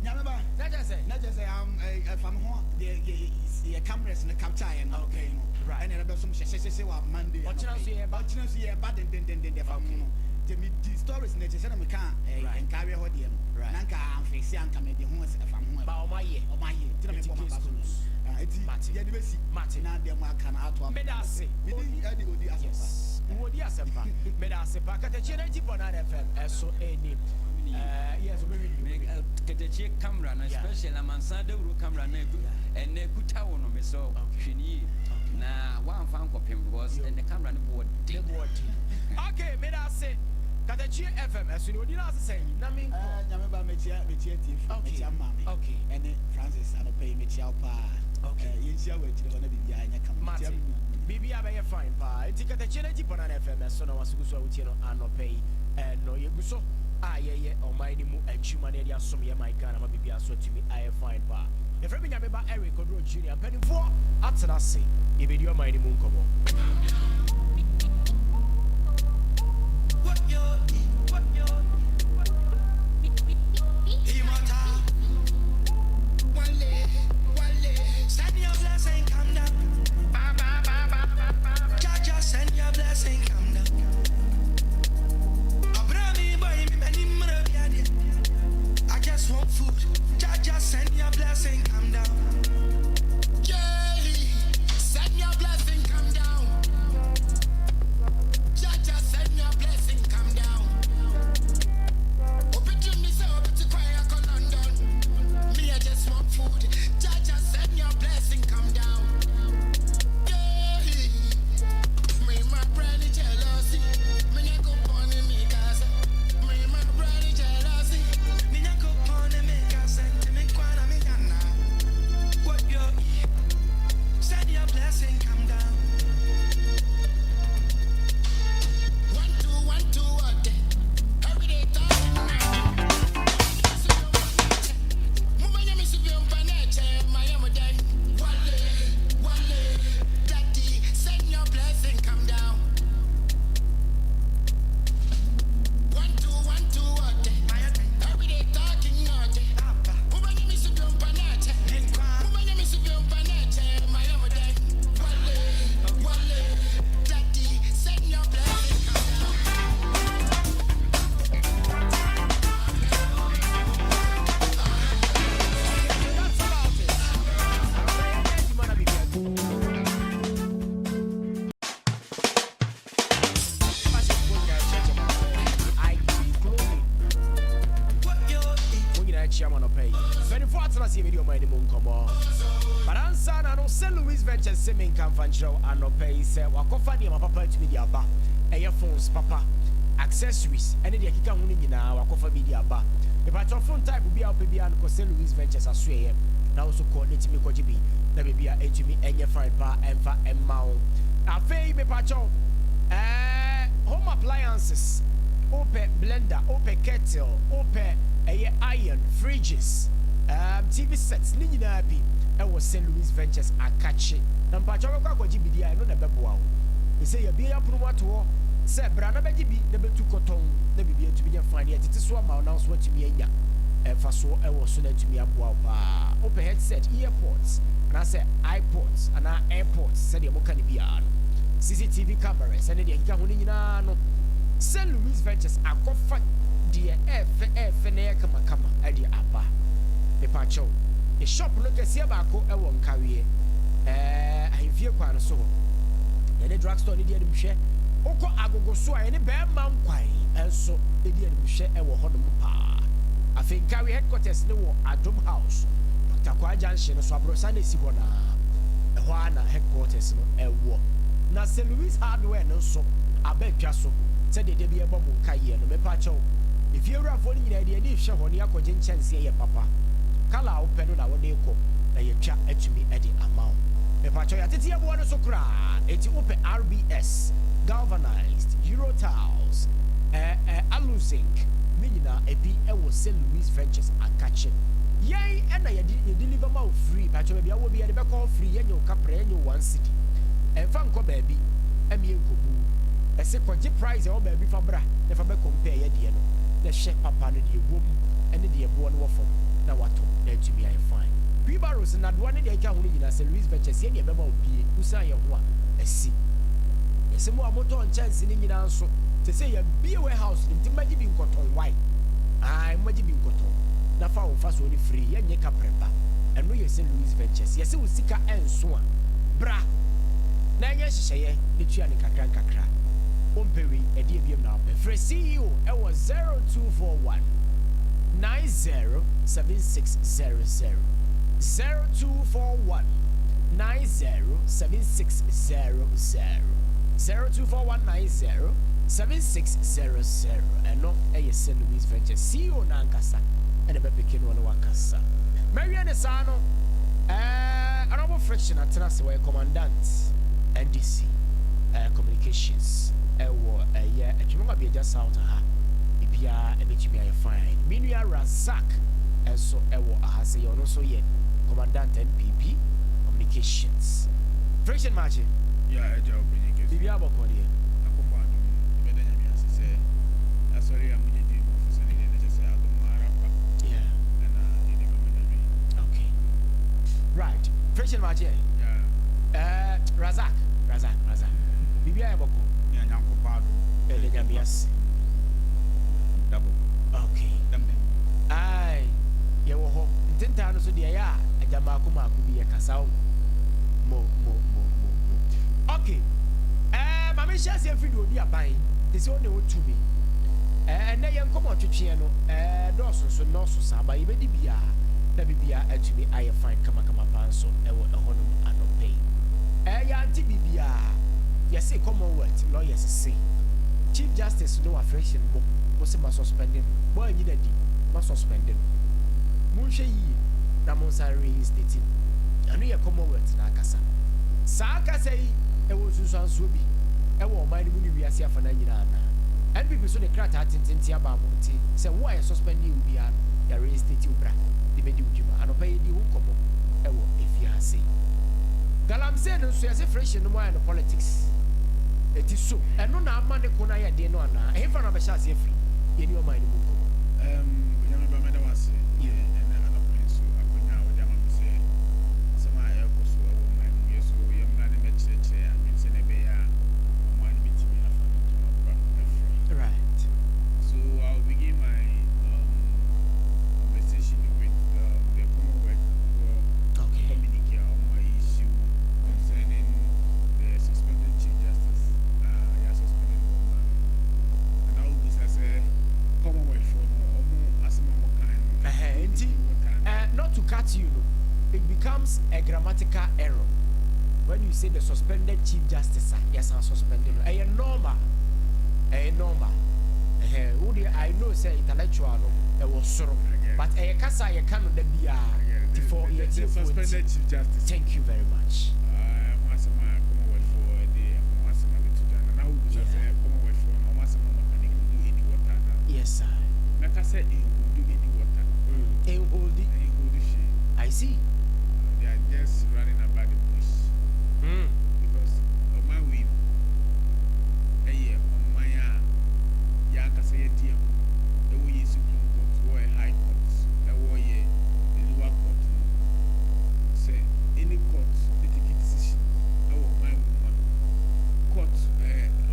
Yamaba, not just say I'm from home, the cameras in the capture and okay, right. And there's some say Monday. What you about bad and the family. The stories nature said I can't and carry her dear. Nanka and face young come the homes from home. Bow my year, or my year, it's Martin, and the Marcan out of Medasi. Yes, what yes, Medasi, Katakyie FM, as so any. Yes, Katakyie camera, especially Amansan Dawuro camera, and ne kuta wono me so hwini na one fan kopem because and the camera no board. Okay, me da say KatakyieFM as you know the last say na me nyameba mechia TV mechia mame okay and Francis and pay mechia pa okay yensia we chire wona bibia anya kama bibia be fine pa enti KatakyieFM so na wasuguso awutie no anopay no yeguso ayeye o mind mu adwuma na dia som ye my Ghana ma bibia so tumi aye fine pa if every nyameba Eric Oduro Junior penifo atena se ye be dio mind mu nkomo Send your blessing, come down. Jaja, send your blessing, come down. I just want food. Jaja, send your blessing, come down. Jerry, send your blessing, come down. St. Louis Ventures Simming Camfancho and Opay say Wakofani and Papa to media bar, phones, papa, accessories, and the Kika Huni now, Wakofa media bar. The patron phone type will be out and St. Louis Ventures as swear. Now also coordinate me Kojibi, that may be a to me and your friend bar and for a mount. A fay me patron, home appliances, open blender, open kettle, open iron, fridges, TV sets, Nina be. Was St. Louis Ventures are catching. And Pachawa Jibi, I know the Babuao. They say a beer promoter, said Brana Bajibi, never took cotton, never be to be a fine yet. It is so announced what to me, and for so I was soon to me a boa. Open headset, earpods, and I said iPods, and our airports, said the Mokanibian. CCTV cameras, and the Yamunino. St. Louis Ventures are confident, dear F, and Kama, and the Abba. The Pacho. A shop look at Siabaco, I won't carry I feel quite so. Then a drugstore, the dear Michelle, Oko Ago so any bear mount quay, and so the dear Michelle, I will hold them pa. I think carry headquarters no at Drum House, Dr. Kwa Junction, Swabro Sunday Sibona, a Juana headquarters no a war. Now St. Louis hardware no so, I beg Jasso, said the Debbie Bobo Kaye, no me pacho. If you're a funny idea, if Shahonia Kojin chance here, papa. Kala open na wode ko na ye twa atumi e de amount me pacho ya tete abo no so kra eti open RBS galvanized Euro tiles aluzinc minina ebi e wo St. Louis Ventures akache yei e na ye deliver ma free pacho bia wo bia de be call free ye nyo kapra ye 1 city e fa nko ba bi e mi enkobu e se kwaje price e wo ba bi fa bra e fa be compare ye de no na hye papa no de wom ene de ebo no wo fo na wato na to be fine. Pibaros na do ne de ka hunu nyina St. Louis Ventures ye ne be ma obie usan ye ho a asi. Yese mo amoto chance ni nyina nso te say ye be warehouse ni timaji bi nkoton why. Ai maji bi nkoton. Na fa wo fa so ni free ye nye kapreba. Eno ye St. Louis Ventures. Yese wo sika enso a bra. Na nye hyehyeye ne tua ne kakra. Ompewi e de biem na ope. Free CEO e was 0241 907600 0241 907600 0241 907600 and no St. Louis Ventures CEO Nankasa and a baby one wakasa. Marianne Sano honorable friction at Tenasaway Commandant NDC Communications war a year at you be just out of her. Bia e betimi ay fine minua Razak enso ewo ahase yo no so ye commandant NPP communications friction match yeah eja obinye ke bibia bokode akofo adu be da nyame asese asori amunye di mo fo sene ne jese adu marapa yeah na ni me me okay right friction match yeah Razak bibia bokode ya nyankofo adu be da nyame asese double okay dambe ai ye wo ho ntenta no so de ya ajama akoma akubi ye kasawo mo okay mama sha se free do bi aban te se one o tumi na ye nkomo twetwe no dɔso so no so saba ye bedi bia na bibia atumi aye fine kama panso ewo ehonum anope ya anti bibia ye say Commonwealth lawyers say Chief Justice no affection mo se ma suspending boy nyi dadi ma suspending mo hwe yi na mo sa reinstating anu ye Commonwealth na akasa sa akasa yi e wo susanso bi e wo man ni mu ni wiase afa na nyina na NPP so de krata tintinti aba mo nti se wo aye suspending bi a ya reinstating bra de be di udwuma anopa ye di ho komo e wo efiase galamse no so ya se fresh no mo aye no politics it is so eno na ama ne ko na ye de no ana e fa na be sha se free any of my book. Yama ba meda wase. Yeah, and ana prince akonya wo jama mi se. Sama e ko so wo mai mu yeso yamra ne mecheche a mi se ne be ya mo ani bitimi afa no to ma pra. Right. So I'll begin my conversation with the Commonwealth for communique on my issue concerning the suspended Chief Justice. Yeah, suspended woman. And I will be say Commonwealth for not to cut you, it becomes a grammatical error. when you say the suspended chief justice, yes, I'm suspended. I normal. Normal. I know say intellectual was sorrow, but I can't say I cannot be before the suspended chief justice. Thank you very much. Yes, sir. Like I said, it will do any water. I see. They are just running about the bush. Because of my way, a year on my Yakasa dear, the way Supreme Court or a High Court, a warrior, the lower court. Say, any court, the ticket decision, oh, my woman. Court,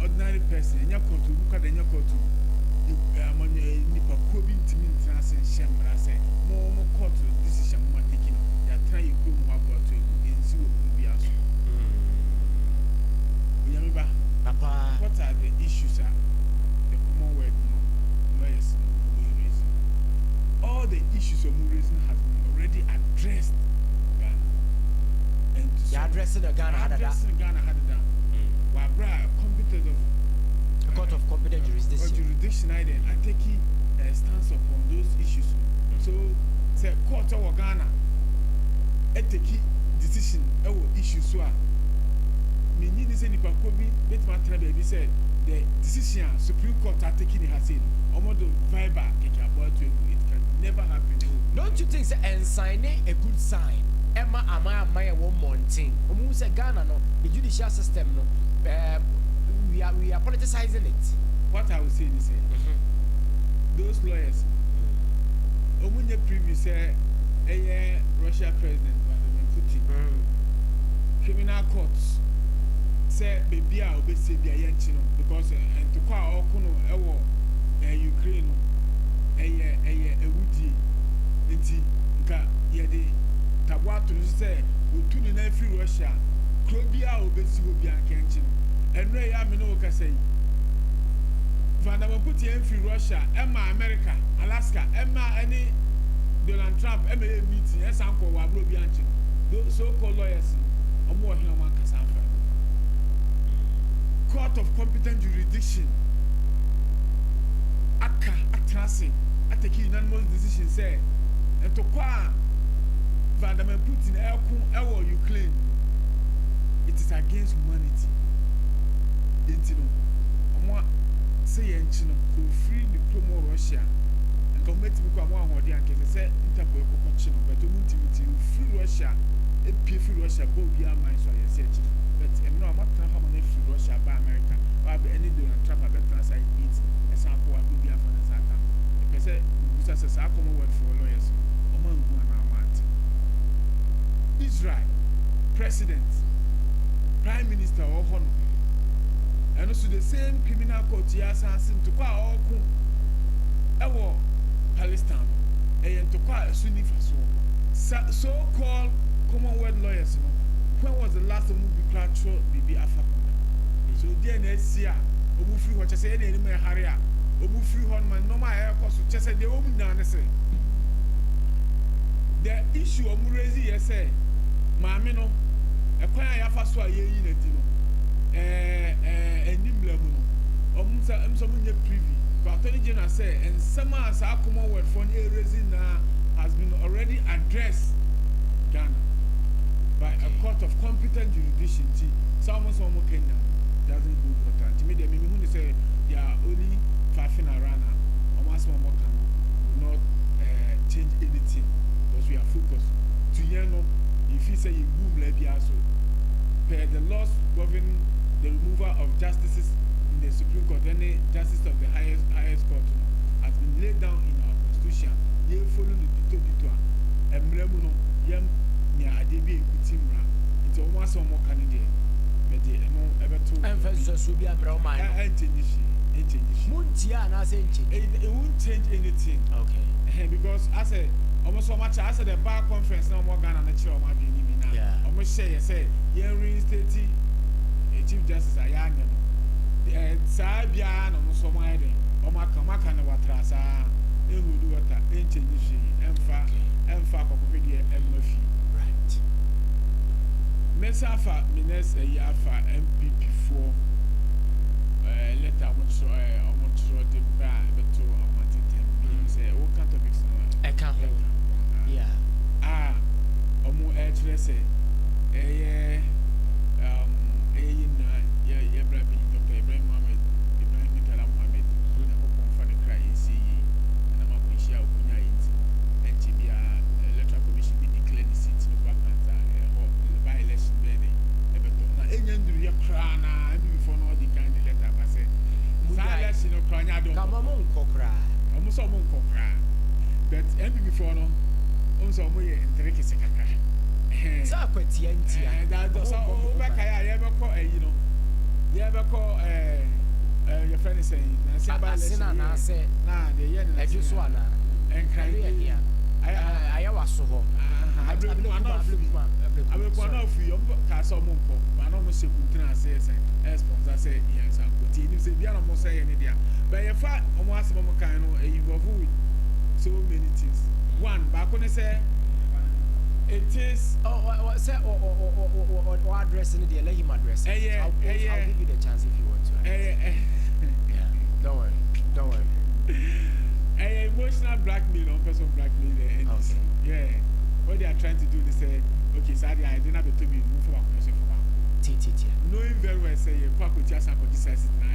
ordinary person, in your court, look at your court. Nipa Kobi intimi ntrase shem rase mo court decision mo taking ya try you go mo about to ensi wo bia so oyamiba papa what are the issues are the Commonwealth lawyers raising all the issues of raising has been already addressed Ghana and you addressing the Ghana had that wa bra competent of court of competent jurisdiction. I take a stance upon those issues. So, say court of Ghana, I take decision our issues. So, me need this any pakobi. Let my baby said the decision Supreme Court are taking it has said. Almost the viber take about to it can never happen. Don't you think say and signing a good sign? Emma Amaya one mountain. Who say Ghana no the judicial system no. We are politicizing it. What I would say is those lawyers, Omunye previous a Russia president Vladimir Putin, criminal courts say baby I obey say be a yenchino because and to call all kuno Ukraine a woody iti nka yede tabwa to say utuni na free Russia krobia obey si obi ankenchino. And Ray Amino say, Vanderbilt put in free Russia, Emma America, Alaska, Emma any Donald Trump, Emma meeting, as Uncle Wabro Bianchi, those so called lawyers, or more human Cassandra. Court of competent jurisdiction, Aka, Atrasi, I take unanimous decision, say, and to qua Vanderbilt Putin, Elko, Ukraine, it is against humanity. Intino, Omo say Enchino, to free the promo Russia and commit me come on or the anke say Interpol Cochino, but to ultimately free Russia, a free Russia, go beyond my so I said, but no matter how many free Russia by America, or any Donald Trump, I better as I eat a sample of Libya for the Sata. If I say, this is a common word for lawyers, Oman Israel, President, Prime Minister, or Honor. And also the same criminal court yes and to qua all ewo Palestine and to qua Sunni Faso so called Commonwealth lawyers when was the last movie crowd show BB Africa so DNS here obu free what say any me haria obu free honman normal air cost just say the woman down say the issue of raise yes say maame no e kwan ya fa so aye yi na di no privy. Attorney General said, and some as our Commonwealth for raising has been already addressed Ghana by a court of competent jurisdiction. Someone Kenya doesn't go for that. To me, the say they are only faffing around. Almost one more will not change anything because we are focused. To know if you say you boom, let be also per the laws governing the removal of justices in the Supreme Court, any justice of the highest court has been laid down in our constitution. You follow the dito and Mremuno, Yam Niadebi, Kutimra. It's almost some more candidate. But they no ever told emphasis will be a Brahma. It won't change anything. Okay. Because I said, almost so much as the bar conference, no more Ghana natural. Yeah. Almost say, yeah, reinstating. Chief Justice Ayana, Sabia, no so my day, or Makamaka, no watrasa, and who do what ancient and far, and far of video and Murphy. Right. Mesafa Mines a Yafa MPP4 letter which the bar to say all Catholics no I can't yeah omo actually say Ibrahim Dr. Ibrahim Mohammed Ibrahim Mitala Mohammed na ko konfa ne kra ECE na ma ko hia okunya yiti enti bia electoral commission be declare the seat no vacant by election be dey ebeto na enya nduru ya kra na abi before no the kind letter ba say election no kra nya do kama mo nkokra omo so mo nkokra but abi before no on so mo ye entreke sekaka sa kwatia ntia that so o ba kaya ye be ko you know yeah, because your friend is saying, I say, nah, the yen, I just want and cry here. I was so hot. I will one of you, Castle Monko, but almost a good says, as sponsor say, yes, I'm putting you say, the animal say any day. But if I almost a kind of a so many things. One, back when I say, it is or address in the let him address. I'll give you the chance if you want to. Yeah, don't worry. Emotional blackmail on person blackmail the NDC. Yeah, what they are trying to do, they say, okay, sorry, I didn't have to me move for a question for now. Knowing very well, say, Paco just have to decide it now.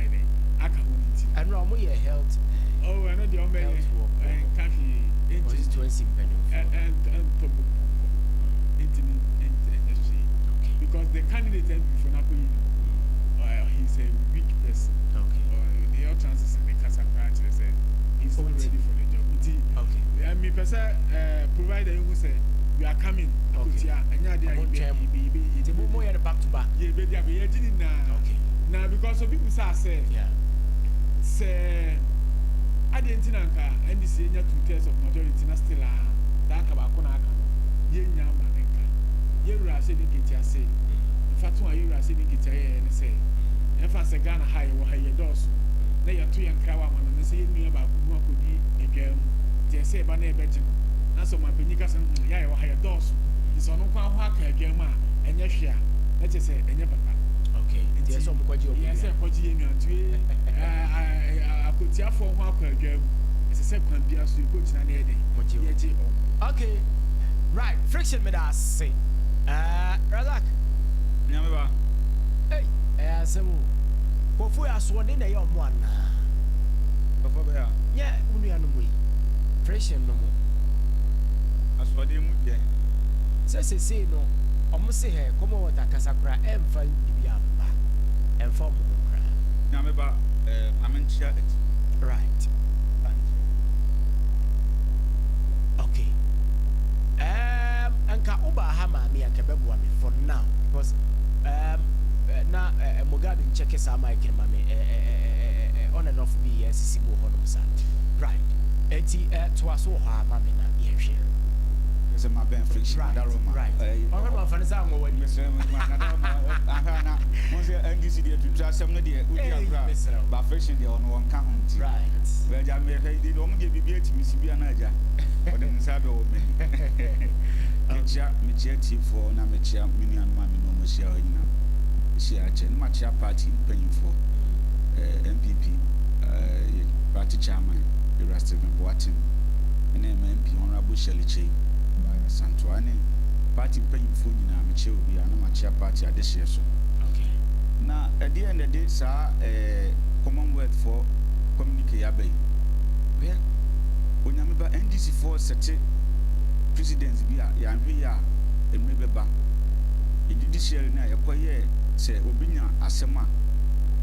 I can't win it. And Ramu, your health. Oh, I know the Omega and Kathy and industry. Okay. Because the candidate for Napoli, he's a weak person. Okay. Or the other chances in the Casa branch, they said he's not ready for the job. Okay. I mean, person provider who say we are coming. Okay. Back to back. Yeah, but okay. Now because some people say, yeah, say I didn't think and this is 2/3 of majority na still that kabakuna ye nyama nka ye wura se ni ketia se fatu ayi wura se ni ketia ye ne se e fa se Ghana high wo ha ye dos na ye to ye nkrawa ma na se ye nua ba ku mu akodi edwam je se ba na e beje na so ma penyika se ya ye wo ha ye dos iso no kwa ho aka edwam a enye hwea na che se enye papa okay je so mo kwaji obi ye se kwaji ye nua tue akotia fo ho aka edwam se se kwan bia so ko gyina na ye de ye je okay. Right, friction me that say. Razak. Nyameba. Hey, semu. Kofu ya swode na yo mo ana. Kofu be ya. Yeah, unu ya no mo. Friction no mo. Aswade mu de. Se no. Omo se he komo wata kasakura emfa bibia ba. Emfa mo kra. Nyameba amenchia it. Right. Okay. Anka uba hama mi akebebwa me for now because na Mugabe check sa my kirma me on and off be sisibu honum sa right eti to aso ha ma me na yehwe is my ben friction Daroma right on no afane sa mo wani na mo se NDC dey to trasem no dey odi akra ba friction dey on won ka hunti right we ja me dey o mo dey bibia timi sibia na aja o dey nsabe o me Michia for na Michia Minian Mammy no Michia in Shia Machia party paying for MPP, party chairman, the rest of them watching, and then MP Honorable Shelley Che by Santuani, party paying for you now, Michia will be an Machia party at this year. Okay. Now, at the end of the day, sir, Commonwealth for Communicate Abbey. Where when I'm about NDC for such presidents bi a ya hwe ya emrebeba e judiciary na ye koye se obinya asema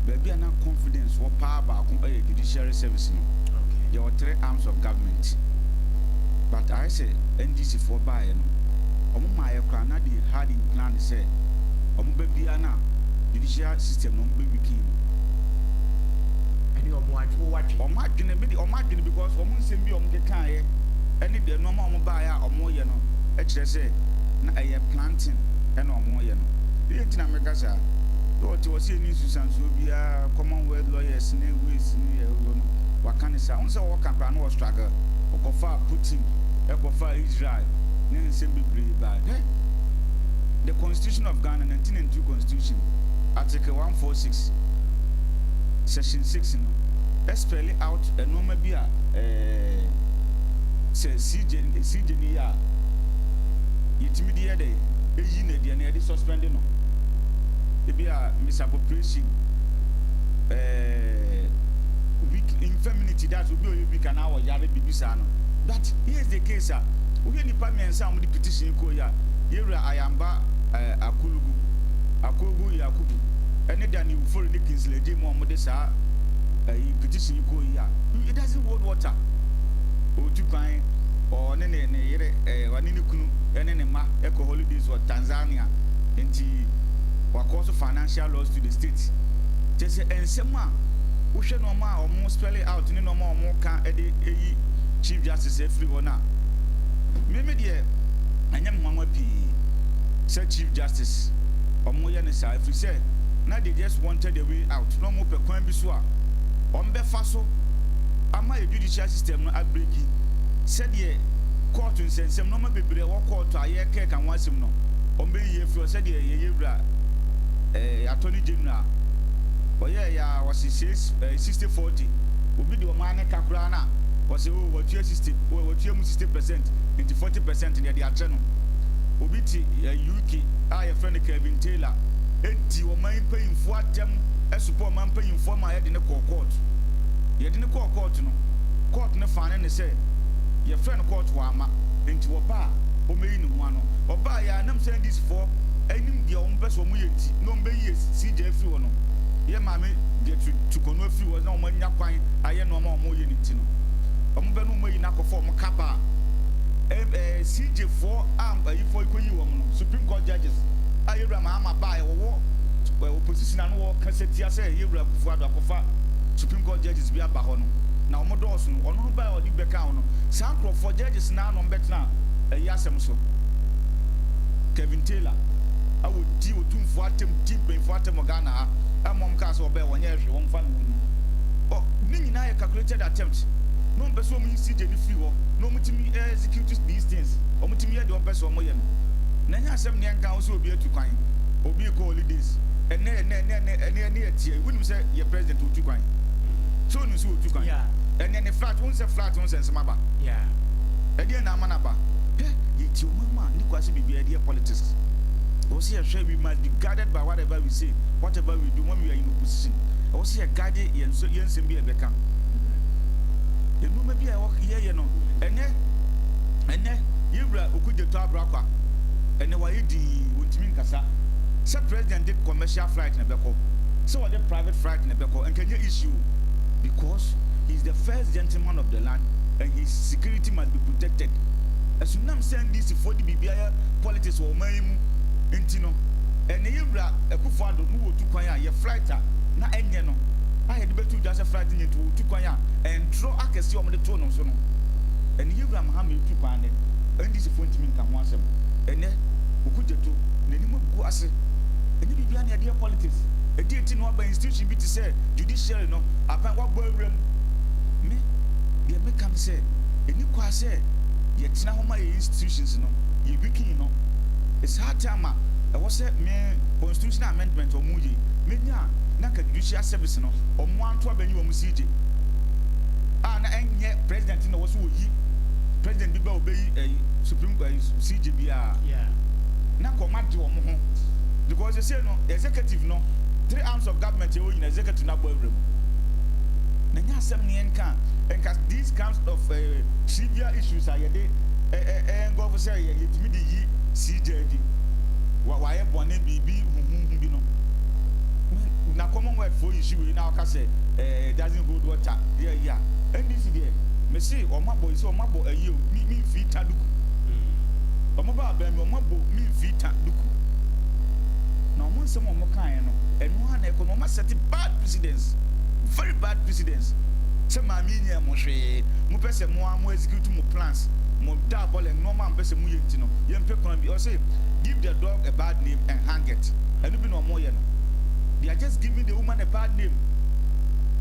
ba bia na confidence wo pa ba ko e judiciary service no okay there are 3 arms of government but I say NDC for buy no omo ma ye kwa na the hard in plan say omo ba bia na judicial system no be wiki ani omo adwene because omo nsem bi omo ke kan ye any the normal omo ba ya omo ye no e kire say na e planting e na omo ye no e tina meka sa do ti wose ni susan so bia Commonwealth lawyers na ways ni e no waka ni sa on say work and no struggle okofa Putin e kofa Israel na nsem bebre ba the Constitution of Ghana 1992 Constitution Article 146 Section 6 no spell out a normal bi a say CJ ni ya yitimi de yede eyi na de na yede suspend no e bi a misappropriation weak infeminity that will be obi kana wo yare bibisa no. But here's the case we ni pa mensa am the petition ko ya yewra ayamba akulugu akogu yakubu ene da ni for the kinslede mo mo de sa petition ko ya it doesn't hold water otu kwan o ne yere wani ni kunu ene ne ma eko holidays or Tanzania enti wakoso financial loss to the state just ensema wo hwe no ma o mo spell it out ni no ma o mo ka ede eyi Chief Justice every one me de anyam mama pi say Chief Justice omo ye ne sa every say na they just wanted a way out no mo pe kwan bi so a ombe fa so ama a judicial system no abreaki said ye court nsensem no ma bebre wo court aye ke kan wasem no ombe ye free said ye yewra attorney general oye ya was 60-40 obi de o ma ne kakura na was what your system what your 60% into 40% in the achano obi ti UK your friend Kevin Taylor enti o man paying for them e support man paying for my head in the court ye de court no court no fan ne say your friend court wa ama enti oba o meyi ni ho ano oba ya nam send this for enim de o mpeso mo yenti no mbe yi CJ free no ye ma me get to kono free was na o manya kwan aye no ma o mo ye ni ti no omo no moyi na kofo mo kaba CJ4 ifo ikoyi wo no Supreme Court judges ayewra ma ama ba wo opposition anu wo kasetia say yewra kufu ado akofa Supreme Court judges bi aba ho no na omo dos no ono no ba odi beka ho no sankro for judges na no betna yasem so Kevin Taylor awo di otumfo atem timpenfo atem Ghana ha amom ka so be wonye hwe won fa no oh ni nyina ye calculated attempt no person mu CJ ni free wo no mutimi execute these things o mutimi ye de o person mo ye no na nya asem ne nka wo so obi atu kwan obi ko holidays ene etie wunim say ye president otu kwan so no so otu kwan ene flat won say flat won say nsema ede na amana ba ye ti o mama ni kwase bibia de politics o say we must be guided by whatever we say whatever we do when we are in opposition o say guide yen so yen sem bi e beka enu ma bia ye no ene yewra okujeto abrakwa ene wa yidi wontimi nkasa se president did commercial flight na beko so what the private flight na beko enkenye issue because he's the first gentleman of the land and his security must be protected as you nam send this for the bibia politics wo maimu entino ene yewra ekufo ado no wotu kwan a ye flighter na enye no I had better just a flight in to Kwaya and throw a cassie on the tone of Sono. And you gram hammy to Kwan and this point to me can once and then who could you do? Nemo go as and you began the idea politics. A dear tin by institution be to say, judiciary no, upon what boy room me, the American say, and you quite say, yet now my institutions no, you wiki no. It's hard time. I was a mere constitutional amendment or Moody. Menya. Naka judicial service no omo anto abani wo CJ na enye president no wo so yi president bi ba obeyi Supreme Court CJ bia na ko ma de wo mo ho because they say no executive no 3 arms of government e wo yin executive na bo awrem na nya asem ne enka these kinds of severe issues are yede go for say yetimi di yi CJ di wa ye bone bibi huhun bi no na Commonwealth for issue now ka say doesn't hold water yeah and this there me see o mabo is o mabo ayi mi fi taduku o mabo ba mi o mabo mi fi taduku na o mo nsem o mo kan no enu ha na economy set bad precedents very bad precedents se ma mi nya mo hwe mo pese mo execute mo plans mo da ball and normal pese mo yenti no yempe kon bi o say give the dog a bad name and hang it enu bi no mo ye no. They are just giving the woman a bad name.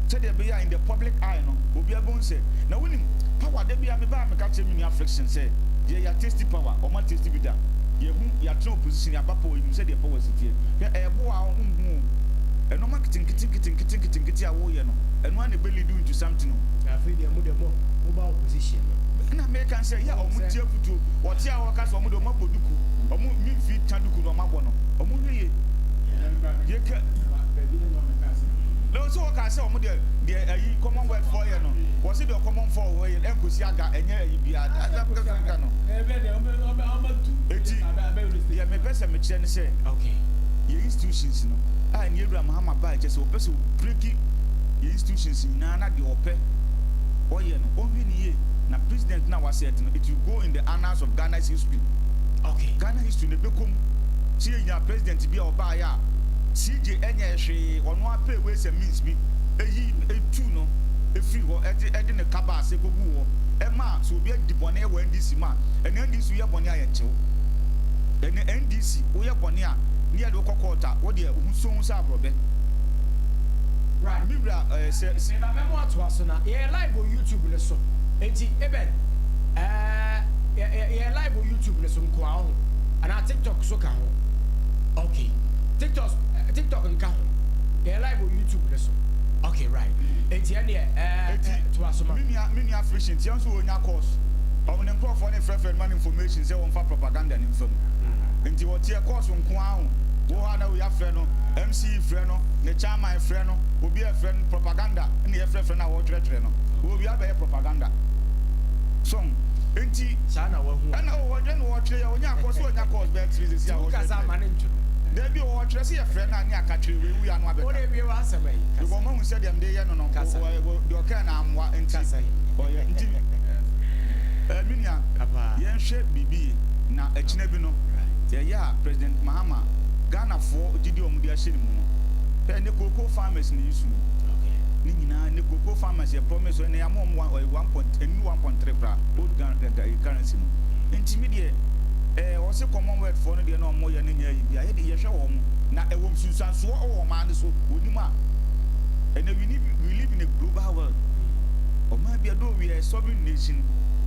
So they be in the public eye, no. Obi abon say, na winning power. They be me ba me catch me affliction say. They are tasty power. Or man tasty be that. yehu ya tro position ya papa oyim se de power sitie e bo a hunhu eno marketing kitin a wo ye no eno an be lead into something no afi de mo ba opposition na me kan say ya omu tie futu o tie a wo ka so omu de o maboduku omu mi fi taduku no mabo no omu hweye ye ka no so o ka say omu de ayi commonwealth for ye no was it the common for we enkosi aga enye ayi bia da no eti ya me pesa me kire ne say okay ye institutions no a ni Abraham Mahama ba je say o pese o break ye institutions na de ope oye no o hwi ni ye na president na was said no it will go in the annals of Ghana's history. Okay. Ghana history ne bekom see nya president bi oba ya CJ enye hwe ono ape we se means bi eyi etu no efiri ho ede ne kaba ase gogu ho e ma so obi adi bone e wa NDC ma ene NDC ye bone ayenchew ene NDC wo ye bone a ne ye de kokota wo de ohunso sa abrobe right mibra se na memo ato aso na ye live on YouTube le so enti eben ye live on YouTube le so nko a ho ana TikTok so ka ho okay TikTok nka ho ye live on YouTube le so okay right enti ene to aso ma mini afrishin ti anso onya course on the crop for friend man information say on fa propaganda ni mfam enti wo tie course nko a ho wo ha na we afre no MC frɛ no ne chairman frɛ no obi e frɛ propaganda ne ye frɛ na wo twetwere no obi abɛyɛ propaganda so enti sana wa hu ana wo dwe no wo twere ya onya akɔ so onya course be trees ya wo kaza ma ne ntwo na bi wo twere se ye frɛ na ne aka twere we wu ya no abɛka o de bi wa asɛm yi because mo hu sɛ dem de ye no no de o ka na amwa enti oye enti minia yen hwɛ bibi na akina bi no ye ya President Mahama Ghana for gidi omu dia hye mu no pe ne cocoa farmers ni yusu okay ni nyina ne cocoa farmers ye promise ne ya mo 1.3 bra old Ghana currency no intimidate o se commonwealth for no de no mo ye ne nya yi bia ye de ye hwe wo mu na e wo sunsanso o ma ne so onima and we live in a global world o ma bia do we are sovereign nation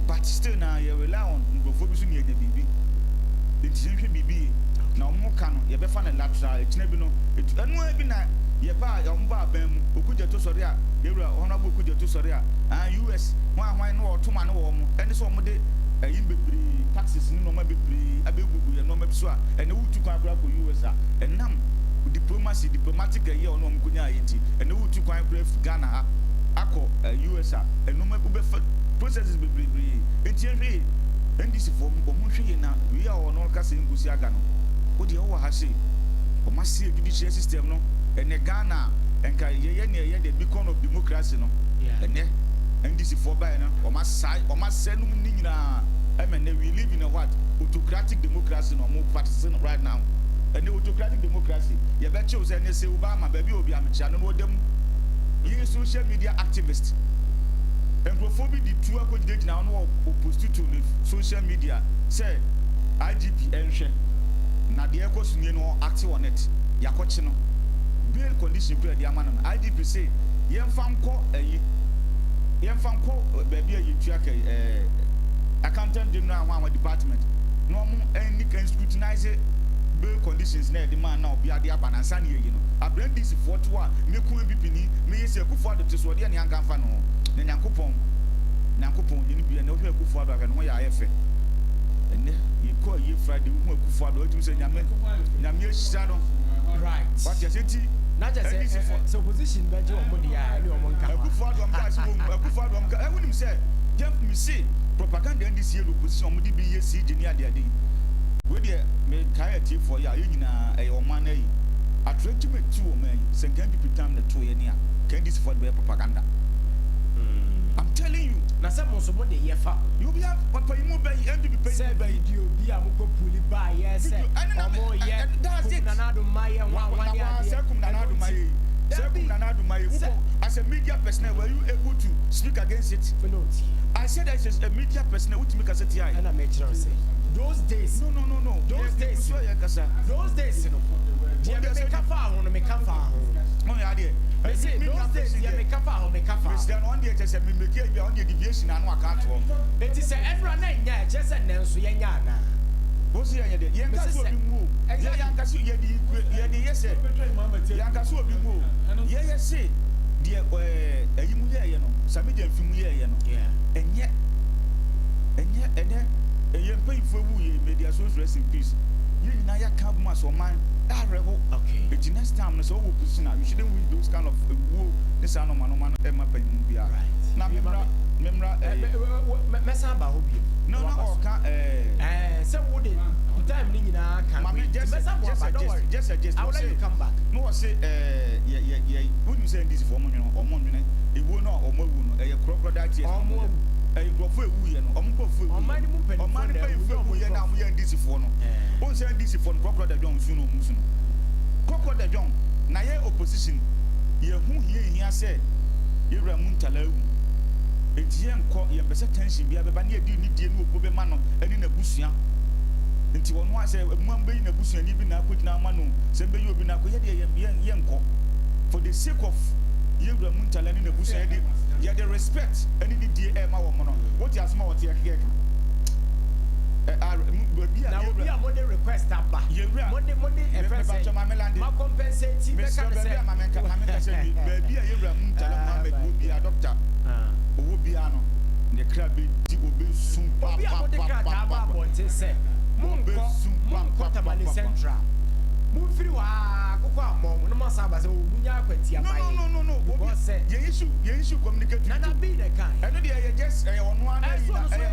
but still na ye rely on ngofo bi so ne ye bibi intimidate bibi na omo ka no ye be fa na lateral ekina bi no enu bi na ye ba ya omo ba ban mu okuje to sori a yewura ono ba okuje to sori a US hwan no otoma no wo mo ene so omo de yin bebri taxes ni no ma bebri abegugu ye no ma biso a ene wutu kwan kura ko US a enam diplomatic ye ono omo kunya ayenti ene wutu kwan kura Ghana ha akọ US a eno ma ube processes bebri enti ehwe NDC for omo hwe na we a ono ka se ngusi aga no odi o wa ha se o ma se judicial system no ene Ghana enka ye ne the beacon of democracy no ene NDC for by no o ma se no ni nyina we live in a what autocratic democracy no mo practicing right now ene autocratic democracy ye be che o se ne se Obama ba bi obi amcha no odem ye social media activist engrophobia di two akojide na no opposed to social media say IGP enhwe na de ekosunye no act on it yakochi no bail condition pre de amana IGP say yemfa nko baby ayi tuaka accountant general wa department no mo any can scrutinize bail conditions na de man na obi ade abanansa na yi no abrand this 41 meku bipini me yesi akufo ado te so de ne angamfa no na nyankopon ni bia na ohwe akufo ado aka no ya ayefe ene yiko ye Friday hu akufo ado otu se nyame ehia no right what you say na just so position be je omo dia ni omo nka akufo ado am ka se wo akufo ado am ka e wonim se jump me see propaganda NDC ye opposition omo di bi ye si je ni ade we de me kai ati for ya ye nyina e omo na yi atrenchment tu o man se gan people time the to ye ni a can this for be propaganda I'm telling you na se mo so mo de ye fa you be papa you be NDP pay video bi a mo ko puli ba ye se omo ye na na do maye wan ya se kum na na do maye as a media person were you able to speak against it no I said as a media person who to make a set here and I make sure say those days no those days no je me kafa ho no me kafa ho no ya de I say those days ya me kafa president on the just me make on the deviation and account for it is everyone na nya just na nso ya nya na Bosi ya de yanka so bi mu o yanka so ye di yes yanka so bi mu o ye say de ayi mu ye no sami je mfi mu ye no enye eye mpayifo wu ye media so rest in peace you na ya ka bu so man that rebel okay the next time no so we position you shouldn't win those kind of wo this ano man e ma pa mu bia na memra mesa ba hobi no oka say wo de time ni nyina kan just suggest I will let you come back no was say yeah who you say this for mo nwene ewo no omo wu no crocodile tears omo grofo ewu ye no omo grofo ewu omani mu ewu ye na mo ye this for no o say this for crocodile don su no mu su no crocodile don na ye opposition ye hu hia say ye wura mu ntala ewu enti ye nko ye bese tension bia beba na ye di ni die no obo be ma no ani na busua nti wono ase mu ambe na busua ni bi na akogina ma no se mbe ye obi na akoye de ye nko for the sake of ye wura mu ntala ni na busua ye the respect ani ni die e ma wo mo no what you asma what ye keke na obi a modern request aba modern efese ma compensate be ka se ma menka se baby a ye wura mu ntala Mohammed obi a doctor owo bia no ne kra be di obi sum pa obi a modern kra ta ba bonte se munko tamale central munfiri wa akoko amon no masa ba se omunya akwati abai no because ye issue communicate na be the kind eno dey ye just ono ana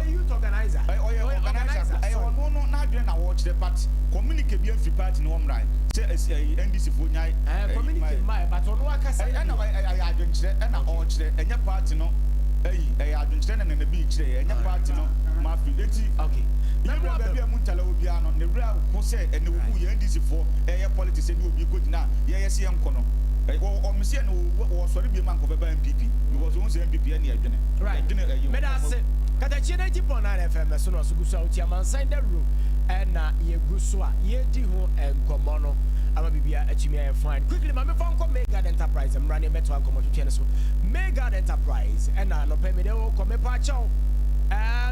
you youth organizer ono na adwene na watch the party communicate bi free party no omrai say NDC fo nyai communicate my but ono akasa na adwenkyere na o kire enya party no adwenkyere na na bi kire enya party no ma fi eti okay na bia mu ntala obi ano ne wura ko say ene wo ye NDC fo politics ene obi ko dina ye se enkono o mse no wo sori bi man ko beba MPP because won say MPP ene adwene right me da se Katakyie 90.9 FM so no so gusu a uti Amansan Dawuro na ye gusu a ye di ho enkomo no ama bibia atumi aye fine quickly ma me fa nko Mega Enterprise mrane meto ankomo twetwe so Mega Enterprise na no pe me de wo ko me pa chaw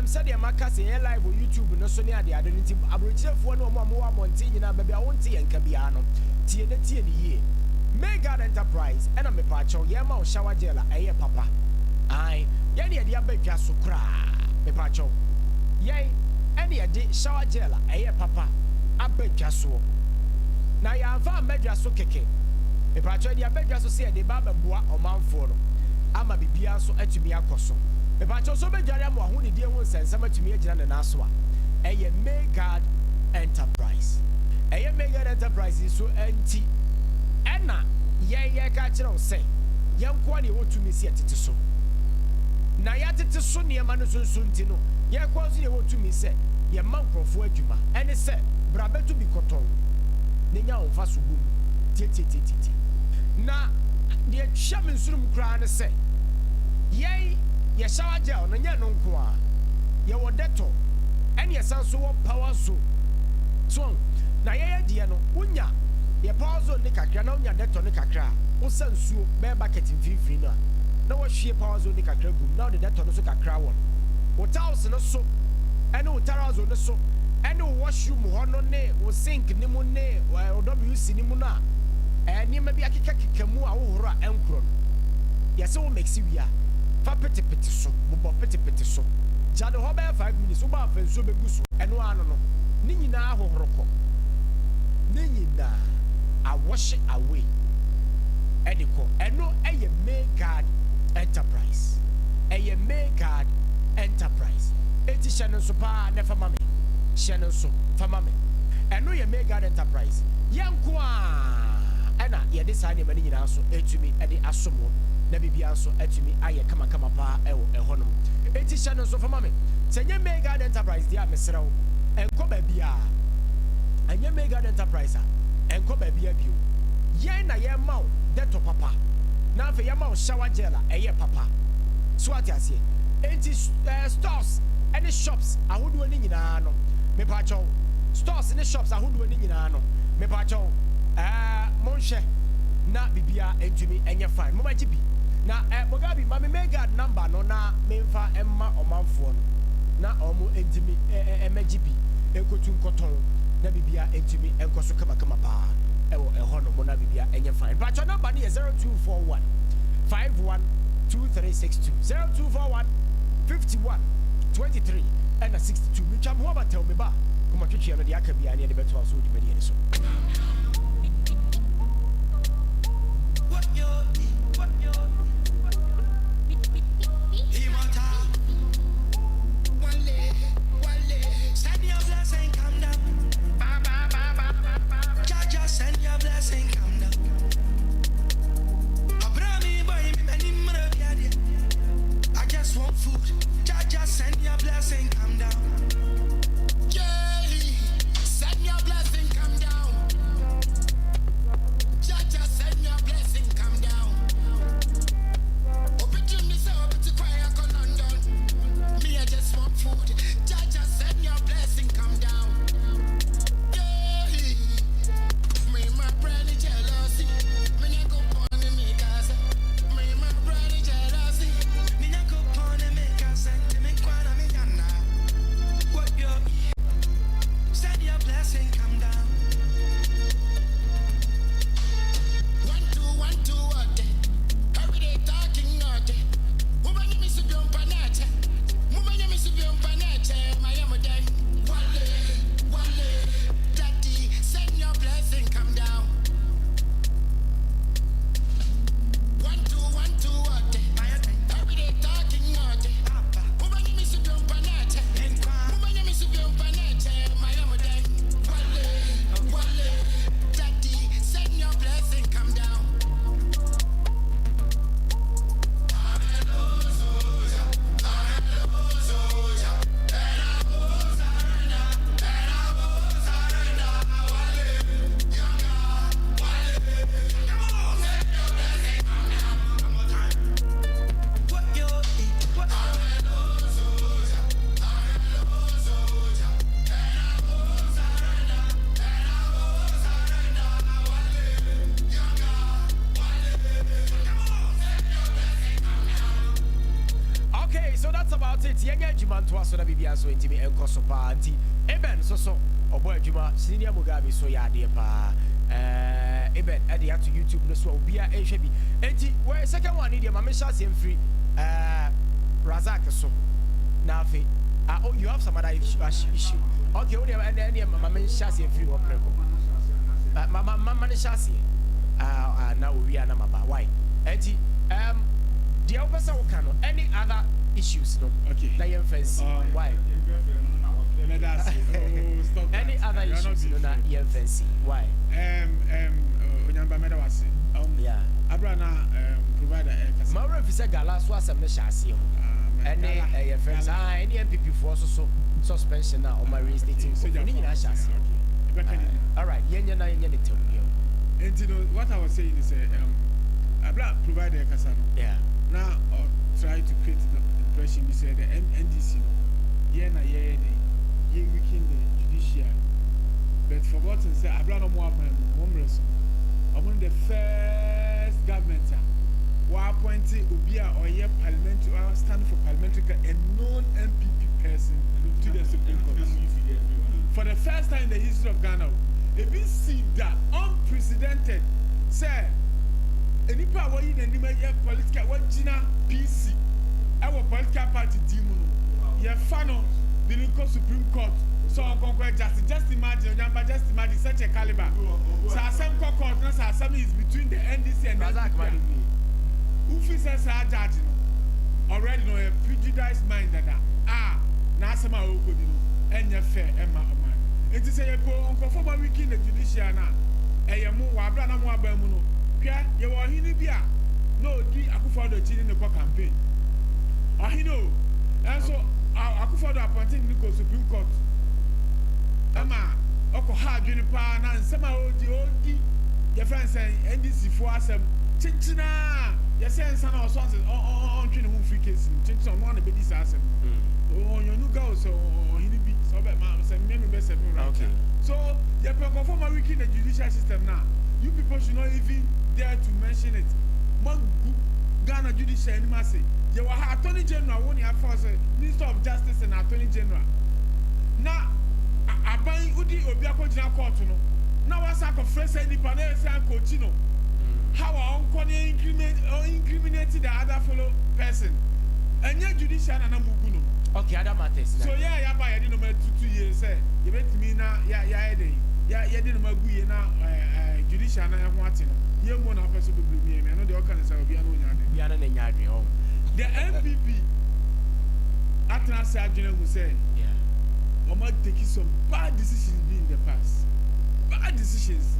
said the Macas live on YouTube no so near the identity abrochefo no mo wa monte nyina ba bia wonte yenka bia no tie ne ye Mega Enterprise na me pa chaw ye ma o shower gel aye papa ai ye ne dia badwa so kra me pa chaw ye ene de shower gel aye papa abadwa so na ya fa badwa so keke me pa chaw dia badwa so se de baba boa o manfo no ama bibia so atumi akoso Eba so be dware mo ahu ne die won sensem atumi agina ne naso a eye Mega Enterprise Mega Enterprise so anti ena ye ka kire o se ye nko ne wotumi si atete so na ya tete so ne ma no so nti no ye ko so ne wotumi se ye ma nkrofo adwuma ene se brabetu bi koton ne nya onfa so bum tietietie na de hwam nsurum kra ne se ye shower gel no nya no nko a ye wo deto ene ye san so wo power so na ye die no unya ye power zone ne kakra na unya deto ne kakra wo san suo be bucket mfifiri no na wo hwie power zone ne kakra gum na de deto no so kakra won wo house no so ene wo terrace no so ene wo washroom ho no ne wo sink ne mu ne wo WC ne mu na ni ma bi akeka mu a wo horo a enkro no ye se wo mixi wi a fa pete so bo pete so jade ho be 5 minutes wo ba fa nso be guso eno ano no ni nyina ahohoroko ni nyina a wash away ediko eno eye Mega Enterprise Mega Enterprise eti shene so pa ne fa mame shene so fa mame eno ye Mega Enterprise yanko a ena ye de sa ne mani nyina so etumi e de asomo na bibia so atumi aye kama pa eho no eti hye no so fama me senye Mega Enterprise dia mesrew enko ba bia anya Mega Enterprise enko ba bia bio ye na ye maw deto papa na fe ye maw shower gel eye papa so atiase enti stores any shops ahodo ni nyina no me pa chaw stores ni shops ahodo ni nyina no me pa chaw monhwe na bibia entumi enye fine mo ma gibi na Mugabi mami Mega number no na memfa emma omanfo no na omo entimi emegibi enkotu nkoton na bibia entumi enkoso kama pa ewo eho no mo na bibia enye fine but your number is 0241 512362 0241 51 23 and 62 me cham ho about tell me ba kuma twetwe no de aka bia ne de beto aso di mede so What your send your blessing, come down. Jaja, send your blessing, come down. Abrami boy, I just want food. Jaja, send your blessing, come down. Jerry, send your blessing, come down. Jaja, send your blessing, come down. Open me so open to quiet on London. Me, I just want food. Jaja, send your blessing, come down. Yeah, me my brother jealousy. Me na go pon me casa. Me my brother jealousy. Me na go pon me casa. Me kwana me yana. What yo? Send your blessing, come down. 1 2 what? Every day talking not. Woman you miss you on panate. Woman you miss you on panate. My am done. Wale, daddy, send your blessing, come down. 1 2 what? Every day talking not. Woman you miss you on panate. Woman you miss you on panate. My am done. Wale, daddy, send your blessing, come down. Okay, so that's about it. Yenga juma to aso na bibia so ntimi enkoso pa anti eben so obo adwuma senior Mugabe so ya de pa eben ade to YouTube no so obia ehwe bi enti we second one dey ma me sha sem free Razak so na afi oh you have some other issue okay we dey ma me sha sem free wo preko mama ne sha sem na we na maba why enti the opposite will any other issues no Okay. na yen fancy why any other issues no na yen fancy why Onyamba meda wase. yeah Abrana provider kasa. ma re fisa gala so asem ne hyase ho any yen fancy any MPP for so suspension na o ma reinstating so ni nyina hyase all right yen na yen ne tell you And you know what I was saying is Abra provider kasa no. yeah Now try to create the impression you said the NDC no. Yeah na yeah weaken the judiciary. But forgotten say Abra no more homeless. Among the first government who appointed Obia or yeah parliamentary or stand for parliamentary a non-MPP person to the Supreme Court. For the first time in the history of Ghana, if we see that unprecedented, say, enipa awoyi na nima ye political wajina PC our political party dimuno ye fano the Supreme Court so just imagine such a caliber so some court no some is between the NDC and Razak who says judge no already know a prejudiced mind that na asema ogodi no enye fair emma oman enti say ye go onko ma wiki the judiciary na eyemu wa abra na mo abamu no hwɛ ye wo hini bia no di akufado chi ne ko campaign ahino enso akufado appointed ni ko Supreme Court ama oko ha adwene pa na nsema odi ye friend say NDC fo asem chinchina ye say nsa na oso on twene hu free case chinchina no na be dis asem you go so hini bi so be ma say me be say me right so ye pe confirm a wiki the judicial system now you people should not even dare to mention it. Ghana judiciary anymore say you were attorney general when you have force Minister of Justice and attorney general. Now aban udi obi akɔgyina court no na wasa akɔfrɛ sɛ nipa na ɛsɛ akɔkyi no how a ɔnkɔ incriminate the other fellow person ɛnyɛ judicial na mugu no. Okay, other matters. So yeah, yaba yɛde no ma 2 years sɛ yɛbɛtumi na yɛde yɛde no ma gu yɛ na judicial na ɛho ate no yɛ mu na afɛ so bebree mi ɛno deɛ ɔka ne sɛ obi ano nya ade. Obi ano na nya ade ɔ. The MPP atena sɛ adwene hu sɛ ɔma take some bad decisions be in the past. Bad decisions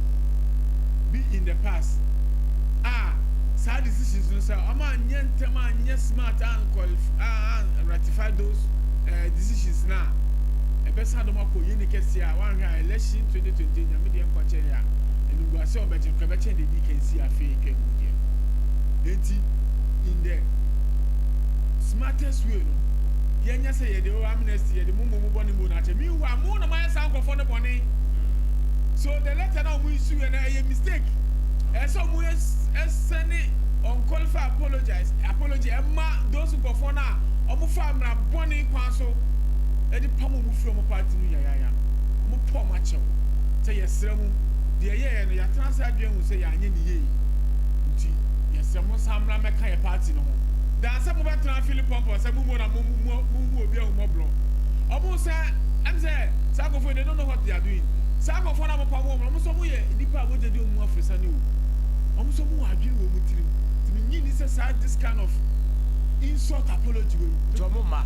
be in the past. Sad decisions no sɛ ɔma anyɛ ntɛm anyɛ smart and ratify those decisions na ɛbɛsa dɔm akɔ yɛ ne kɛseɛ a wanhwɛ a election 2020 nyame deɛ nkɔkyɛ a ɛnuguasɛ ɔbɛkyɛ kɔbɛkyɛ de di kɛnsi afei ka mu deɛ enti in the smartest way no yɛnyɛ sɛ yɛde o amnesty yɛde mu bɔne mu no akyɛ meanwhile mu na mayɛ saa nkɔfoɔ no bɔne so the letter na ɔmo issue no ɛyɛ mistake ɛsɛ ɔmo ɛsɛne unqualified apology ɛma those nkɔfoɔ no a ɔmo fa mmara bɔne kwan so ɛde pam ɔmo firi ɔmo party no yayaya ɔmo pɔ ɔmo akyɛw sɛ yɛsrɛ mu deɛ yɛyɛ no yɛatena sɛ adwene hu sɛ yɛanyɛ ne yie nti yɛsrɛ mo sa mmara mɛka yɛ party no ho dansa mo bɛtena fili pɔmpɔ sɛ mo na mo obi a mo blɔ ɔmo sɛ ɛm sɛ saa nkɔfoɔ they don't know what they are doing saa nkɔfoɔ na mo pam ɔmo so mo yɛ nipa a mogye de ɔmo afresa ne o ɔmo so mo wɔ adwene wɔ mo tirim nti me nyi ni sɛ saa this kind of insult apology wey jɔmo ma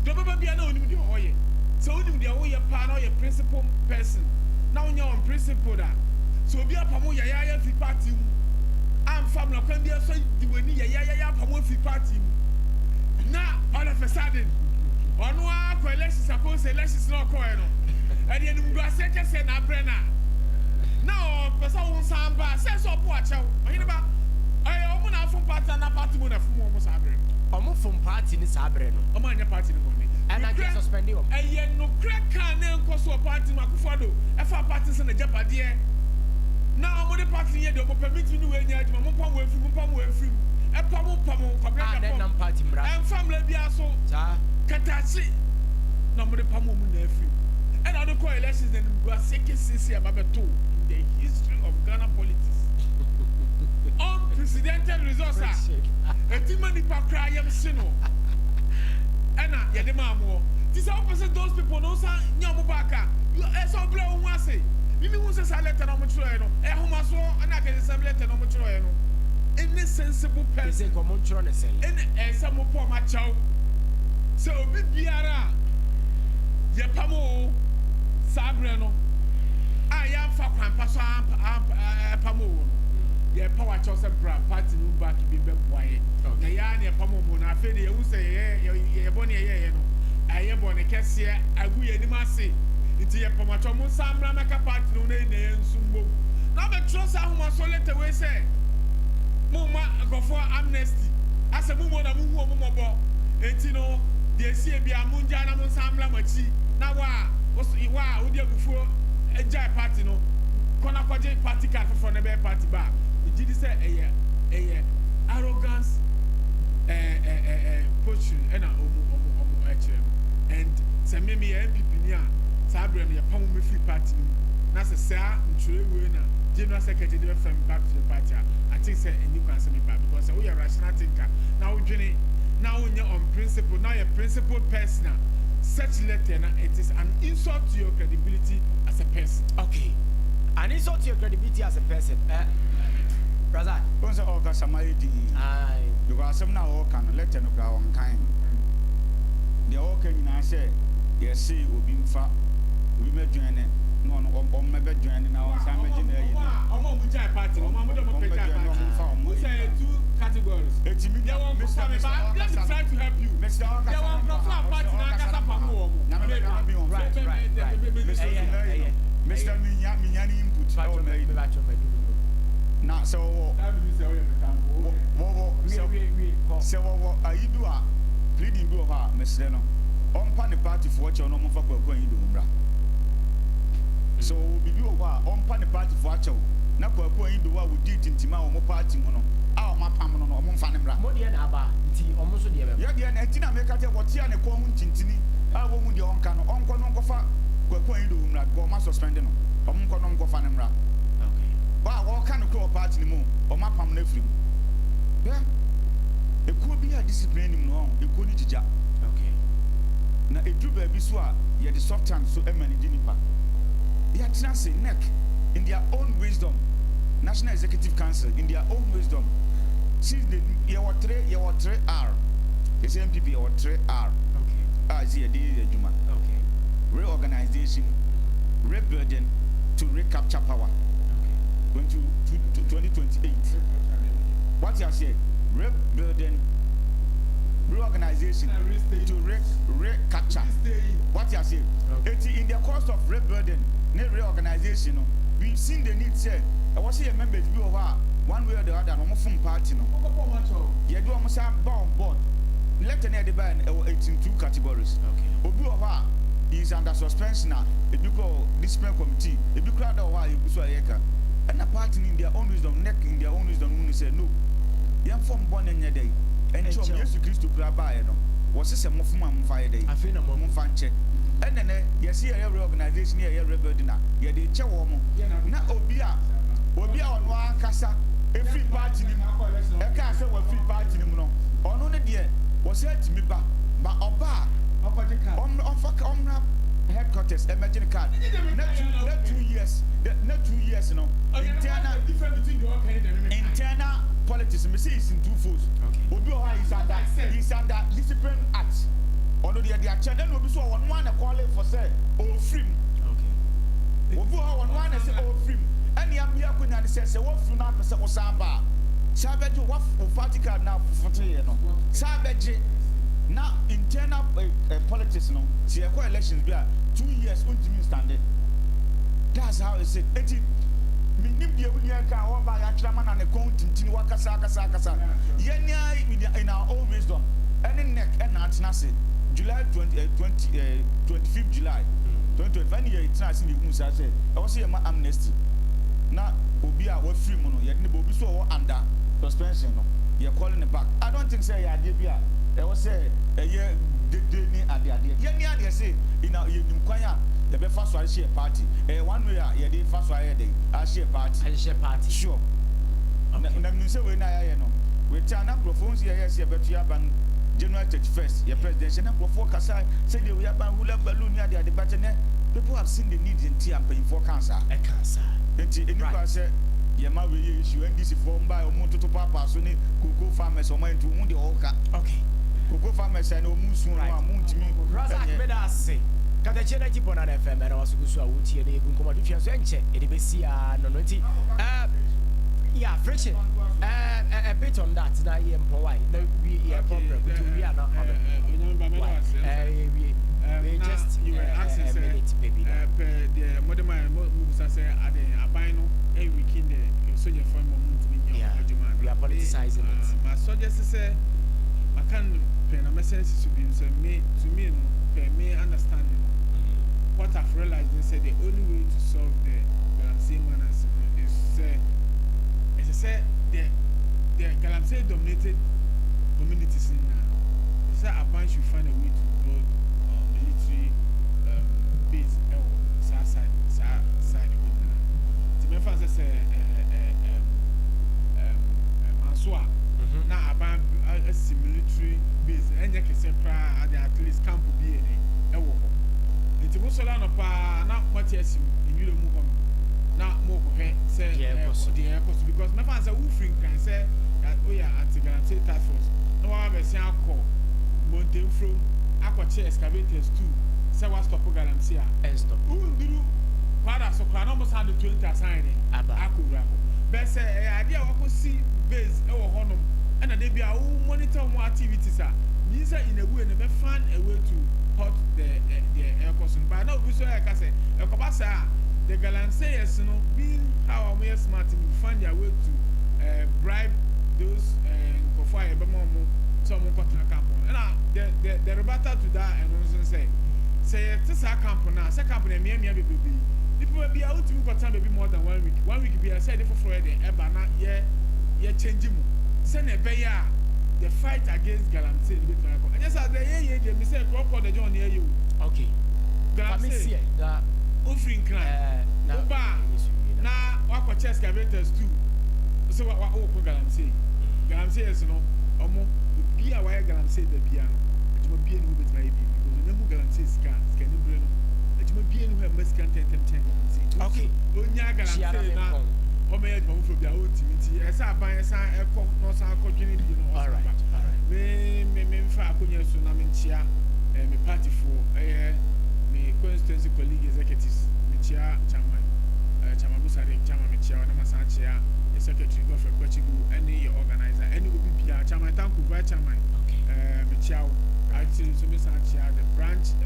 the baba bia na onim deɛ ɔyɛ sɛ onim deɛ ɔyɛ paa na ɔyɛ principal person na ɔnyɛ on principle da so obi apamo yɛyɛyɛ fi party mu amfa mla kwan bia so di wani yɛyɛyɛ apamo fi party mu na all of a sudden ɔno akɔ elections suppose elections na ɔkɔɛ no ɛde anim guase kɛsɛ na abrɛ na ɔpɛ sɛ wo nsan ba sɛ ɔpo akyɛw ɔhene ba ɛyɛ ɔmo na afom party na party mu na fom ɔmo saa abrɛ ɔmo fom party ni saa abrɛ no ɔmo anyɛ party no bɔne ɛna kɛ suspend ɔmo ɛyɛ nokra kan ne nkɔ so party ma akufo do ɛfa party sɛ na japadeɛ na ɔmo de party yɛ de ɔmo permit ni we nya adwuma mo pam wo afiri ɛpam kɔbrɛ da pam party mra ɛmfa mra bia so saa Katakyie na ɔmo de pam ɔmo na afiri ɛna ɔde kɔ elections na nimgua sekesese ababeto in the history of Ghana politics unprecedented results etima nipa kra yam se no ɛna yɛde ma mo ti sɛ opposite those people no sa nya mo baka you ɛsɛ obla wo ho ase mimi hu sɛ sa letter na mo kyerɛ no ɛhoma so ɛna ka sɛ letter na mo kyerɛ no any sensible person sɛ ko mo kyerɛ ne sɛ ɛna ɛsɛ mo pɔ ma kyɛw sɛ obi biara yɛ pamo sabre no a yɛmfa kwanpa so pamo no yɛ power kyɛw sɛ bra party no back bi bɛboa yɛ na yɛa ne pamo mo na afei de yɛhu sɛ yɛ bɔ ne yɛyɛ no ɛyɛ bɔ ne kɛseɛ agu yɛ anim ase nti yɛ pɔmatɔ mo nsa mmra mɛka party no na yɛ nso mbom na bɛtwerɛ sɛ ahoma so leta wei sɛ momma nkɔfoɔ amnesty asɛ mommɔ na mohu ɔmo mmɔbɔ enti no deɛ sie bia mongya na mo nsa mmra makyi na wa a wodi abufuo agyae party no kɔna kɔgye party card foforɔ na ɛbɛyɛ party ba megye di sɛ ɛyɛ arrogance posture ɛna ɔmo ɛkyerɛ no and sɛ meme yɛ MPP ni a saa berɛ no yɛpam mo free party no na sɛ saa ntwerɛwei na general secretary de bɛfa me back to the party I think sɛ ɛni kwan sɛ me ba because sɛ woyɛ rational thinker na wodwene na wonyɛ on principle na yɛ principled person a such letter na it is an insult to your credibility as a person. Okay, an insult to your credibility as a person. Brother, once all got some ID. Aye. Because some now all can let them go on kind. The all can I say, yes, see, will be fat. We may join it. No, maybe joining now. Some engineer. Party. Who say 2 categories? It's me. They won't let me try to help you. They won't prefer party na kasa pamu. Right. Mr. Minyani input. Now, so I do a pleading do her, Miss Leno. On Pani Party for what you're no more for going to Umbra. So we do on Pani Party for what you not going to what we did in Timao party mono. Our mapam no more fanimra. Modian Abba, almost the other. Yet, and Tina make at what Tiana Common Tintini. I won't your uncle, uncle, kwakwan do umra go ma suspend no omo nko no nko fa ne mra Okay. ba wo ka no ko party ni mu omo apam na firi mu yeah ekuo bi a discipline ni mu no ekuo ni jija Okay. na edu ba bi so a ye the soft hand so e manage nipa ya tena say neck in their own wisdom National Executive Council in their own wisdom since the year 3R the MPP year 3R Okay. is here the Juma Okay. reorganization rebuilding to recapture power going to 2028 what you say rebuilding reorganization to recapture what you say in the course of rebuilding reorganization we've seen the need say I was here members be over one way or the other no from party no you do almost have on board let any the ban 18 two categories Okay. obi over is under suspension now a big discipline committee a big crowd over you so yeka and a party in their own wisdom neck in their own wisdom who say no yam from born in your day and so Jesus Christ to grab by no was this a move from fire day I feel no more fan check and then you see a reorganization here rebuilding now you dey che wo mo na obi a on one kasa a free party ni e ka say we free party ni no ono ne de was said to me ba oba on headquarters emerging card not 2 years not 2 years you know internal politics me say is in two folds obi o is under discipline act ono de check then obi so on one call for say o free Okay. obi o on one say o free any am here ko nya say wo free na pese wo samba sabeje wo party card na foto ye no sabeje na internal politics no see equal elections be 2 years ultimate standard that's how it said eti minim die wuni aka wo ba ya trama na ne continue wakasa in our own wisdom any neck and antenna July 25th July 2020 year it's not in the say I was say amnesty na obi a wa free mu no ye ne obi so wo under suspension no ye calling it back I don't think say ya dey bia e was say ye de ni ade ye ni ade say in a ye nim kwan a ye be fa so share party one way a ye dey fa so aye dey a share party sure na me say we na ya no we tell na propose ye yes ye betu ya ban January 31st your presidential na propose kasa say dey we ya ban hula balloon ya dey but people have seen the need in tea and paying for cancer enti anybody say ye ma we issue NDC form by omo toto papa so ni cocoa farmers o man to hu de oka Okay. cocoa farmers and omo sun no amuntimi Razak Medase Katakyie 90.9 FM na wasu kusu a wutie na egun komo twia so enche e de besi a no no nti yeah friction a bit on that na ye mpo why na we here problem to we are not we just you were asking say baby the modern man moves say at the abino a weekend the soldier from movement we are politicizing it my suggest say I can pen a message to be so me to me me understanding what I've realized is say the only way to solve the same manners is say the Galamsey dominated communities in say a bunch should find a way to build military base side to me fans say Mansoa na about a military base and you can say at least camp be a war. It's most of the pa na what yes in you move on. Na more say the airport because my fans are woofing can say that oh yeah anti-guarantee task force. No one have say call mountain from aqua excavators too. Say what stop guarantee and stop. Uduro father so can almost have the 20 assigning. Akura. But say idea what see base e wo honum and they be a monitor more activities are. These are in a way and they find a way to hot the air cost. But now we so like I say the Galansayers you know being how we are smart and find their way to bribe those for someone got a camp on. And the rebuttal to that and also say this a camp now, second company me baby. People will be out to got time maybe more than 1 week. 1 week be I said for Friday ebana ye changing send a beya the fight against Galamsey the bit and yes as the me say crop the John near you. Okay. Galamsey na offering clan oba na wakɔ chess excavators too so wa ko Galamsey is no omo obi a wayɛ Galamsey da bia no adwuma bia ne ho betima yɛ bi because na hu Galamsey sika ne bre no adwuma bia ne ho masika 10 okay onya Galamsey na omo yɛ adwuma fo bia o timi ti ɛsɛ aban ɛsɛ ɛkɔ no san akɔdwene bi no all right me mfa akonya so na me nkyia me party for me constituency colleague executives me chia chairman Musare chairman me chia na masan chia secretary Godfrey Kwachigu any organizer any obi bia chairman thank you vice chairman me chia actually so me san chia the branch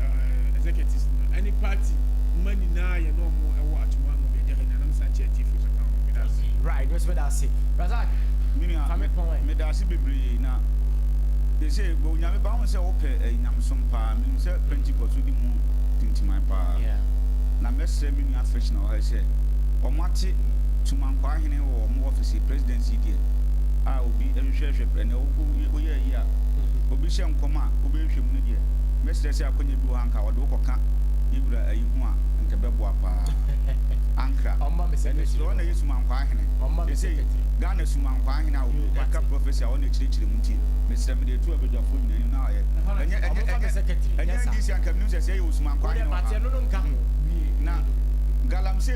executives any party money na ye no mo e wa atuma mo be jere na masan chia chief so kan me that right that's what I say Razak me da si bebre na they say go nyame ba won say wo pe nyamsom pa me say Pentecost di mu tintiman pa na mesre me nua fashion o say o mate tumankwa hene wo mo office presidency die a obi ehwehwehwe pre na wo ye yi a obi hye nkoma obi ehwem no die mesre say akonya bi wo anka wo de wo koka yewura ayi hu a nka bebo apa ankra omma me say so na yesu mankwa hene they say Ghana sumankwa hene a wo aka prophecy a wo na chirichiri mu tie mesre me de tu abedwafo nyani na aye secretary yes sir. Galamsey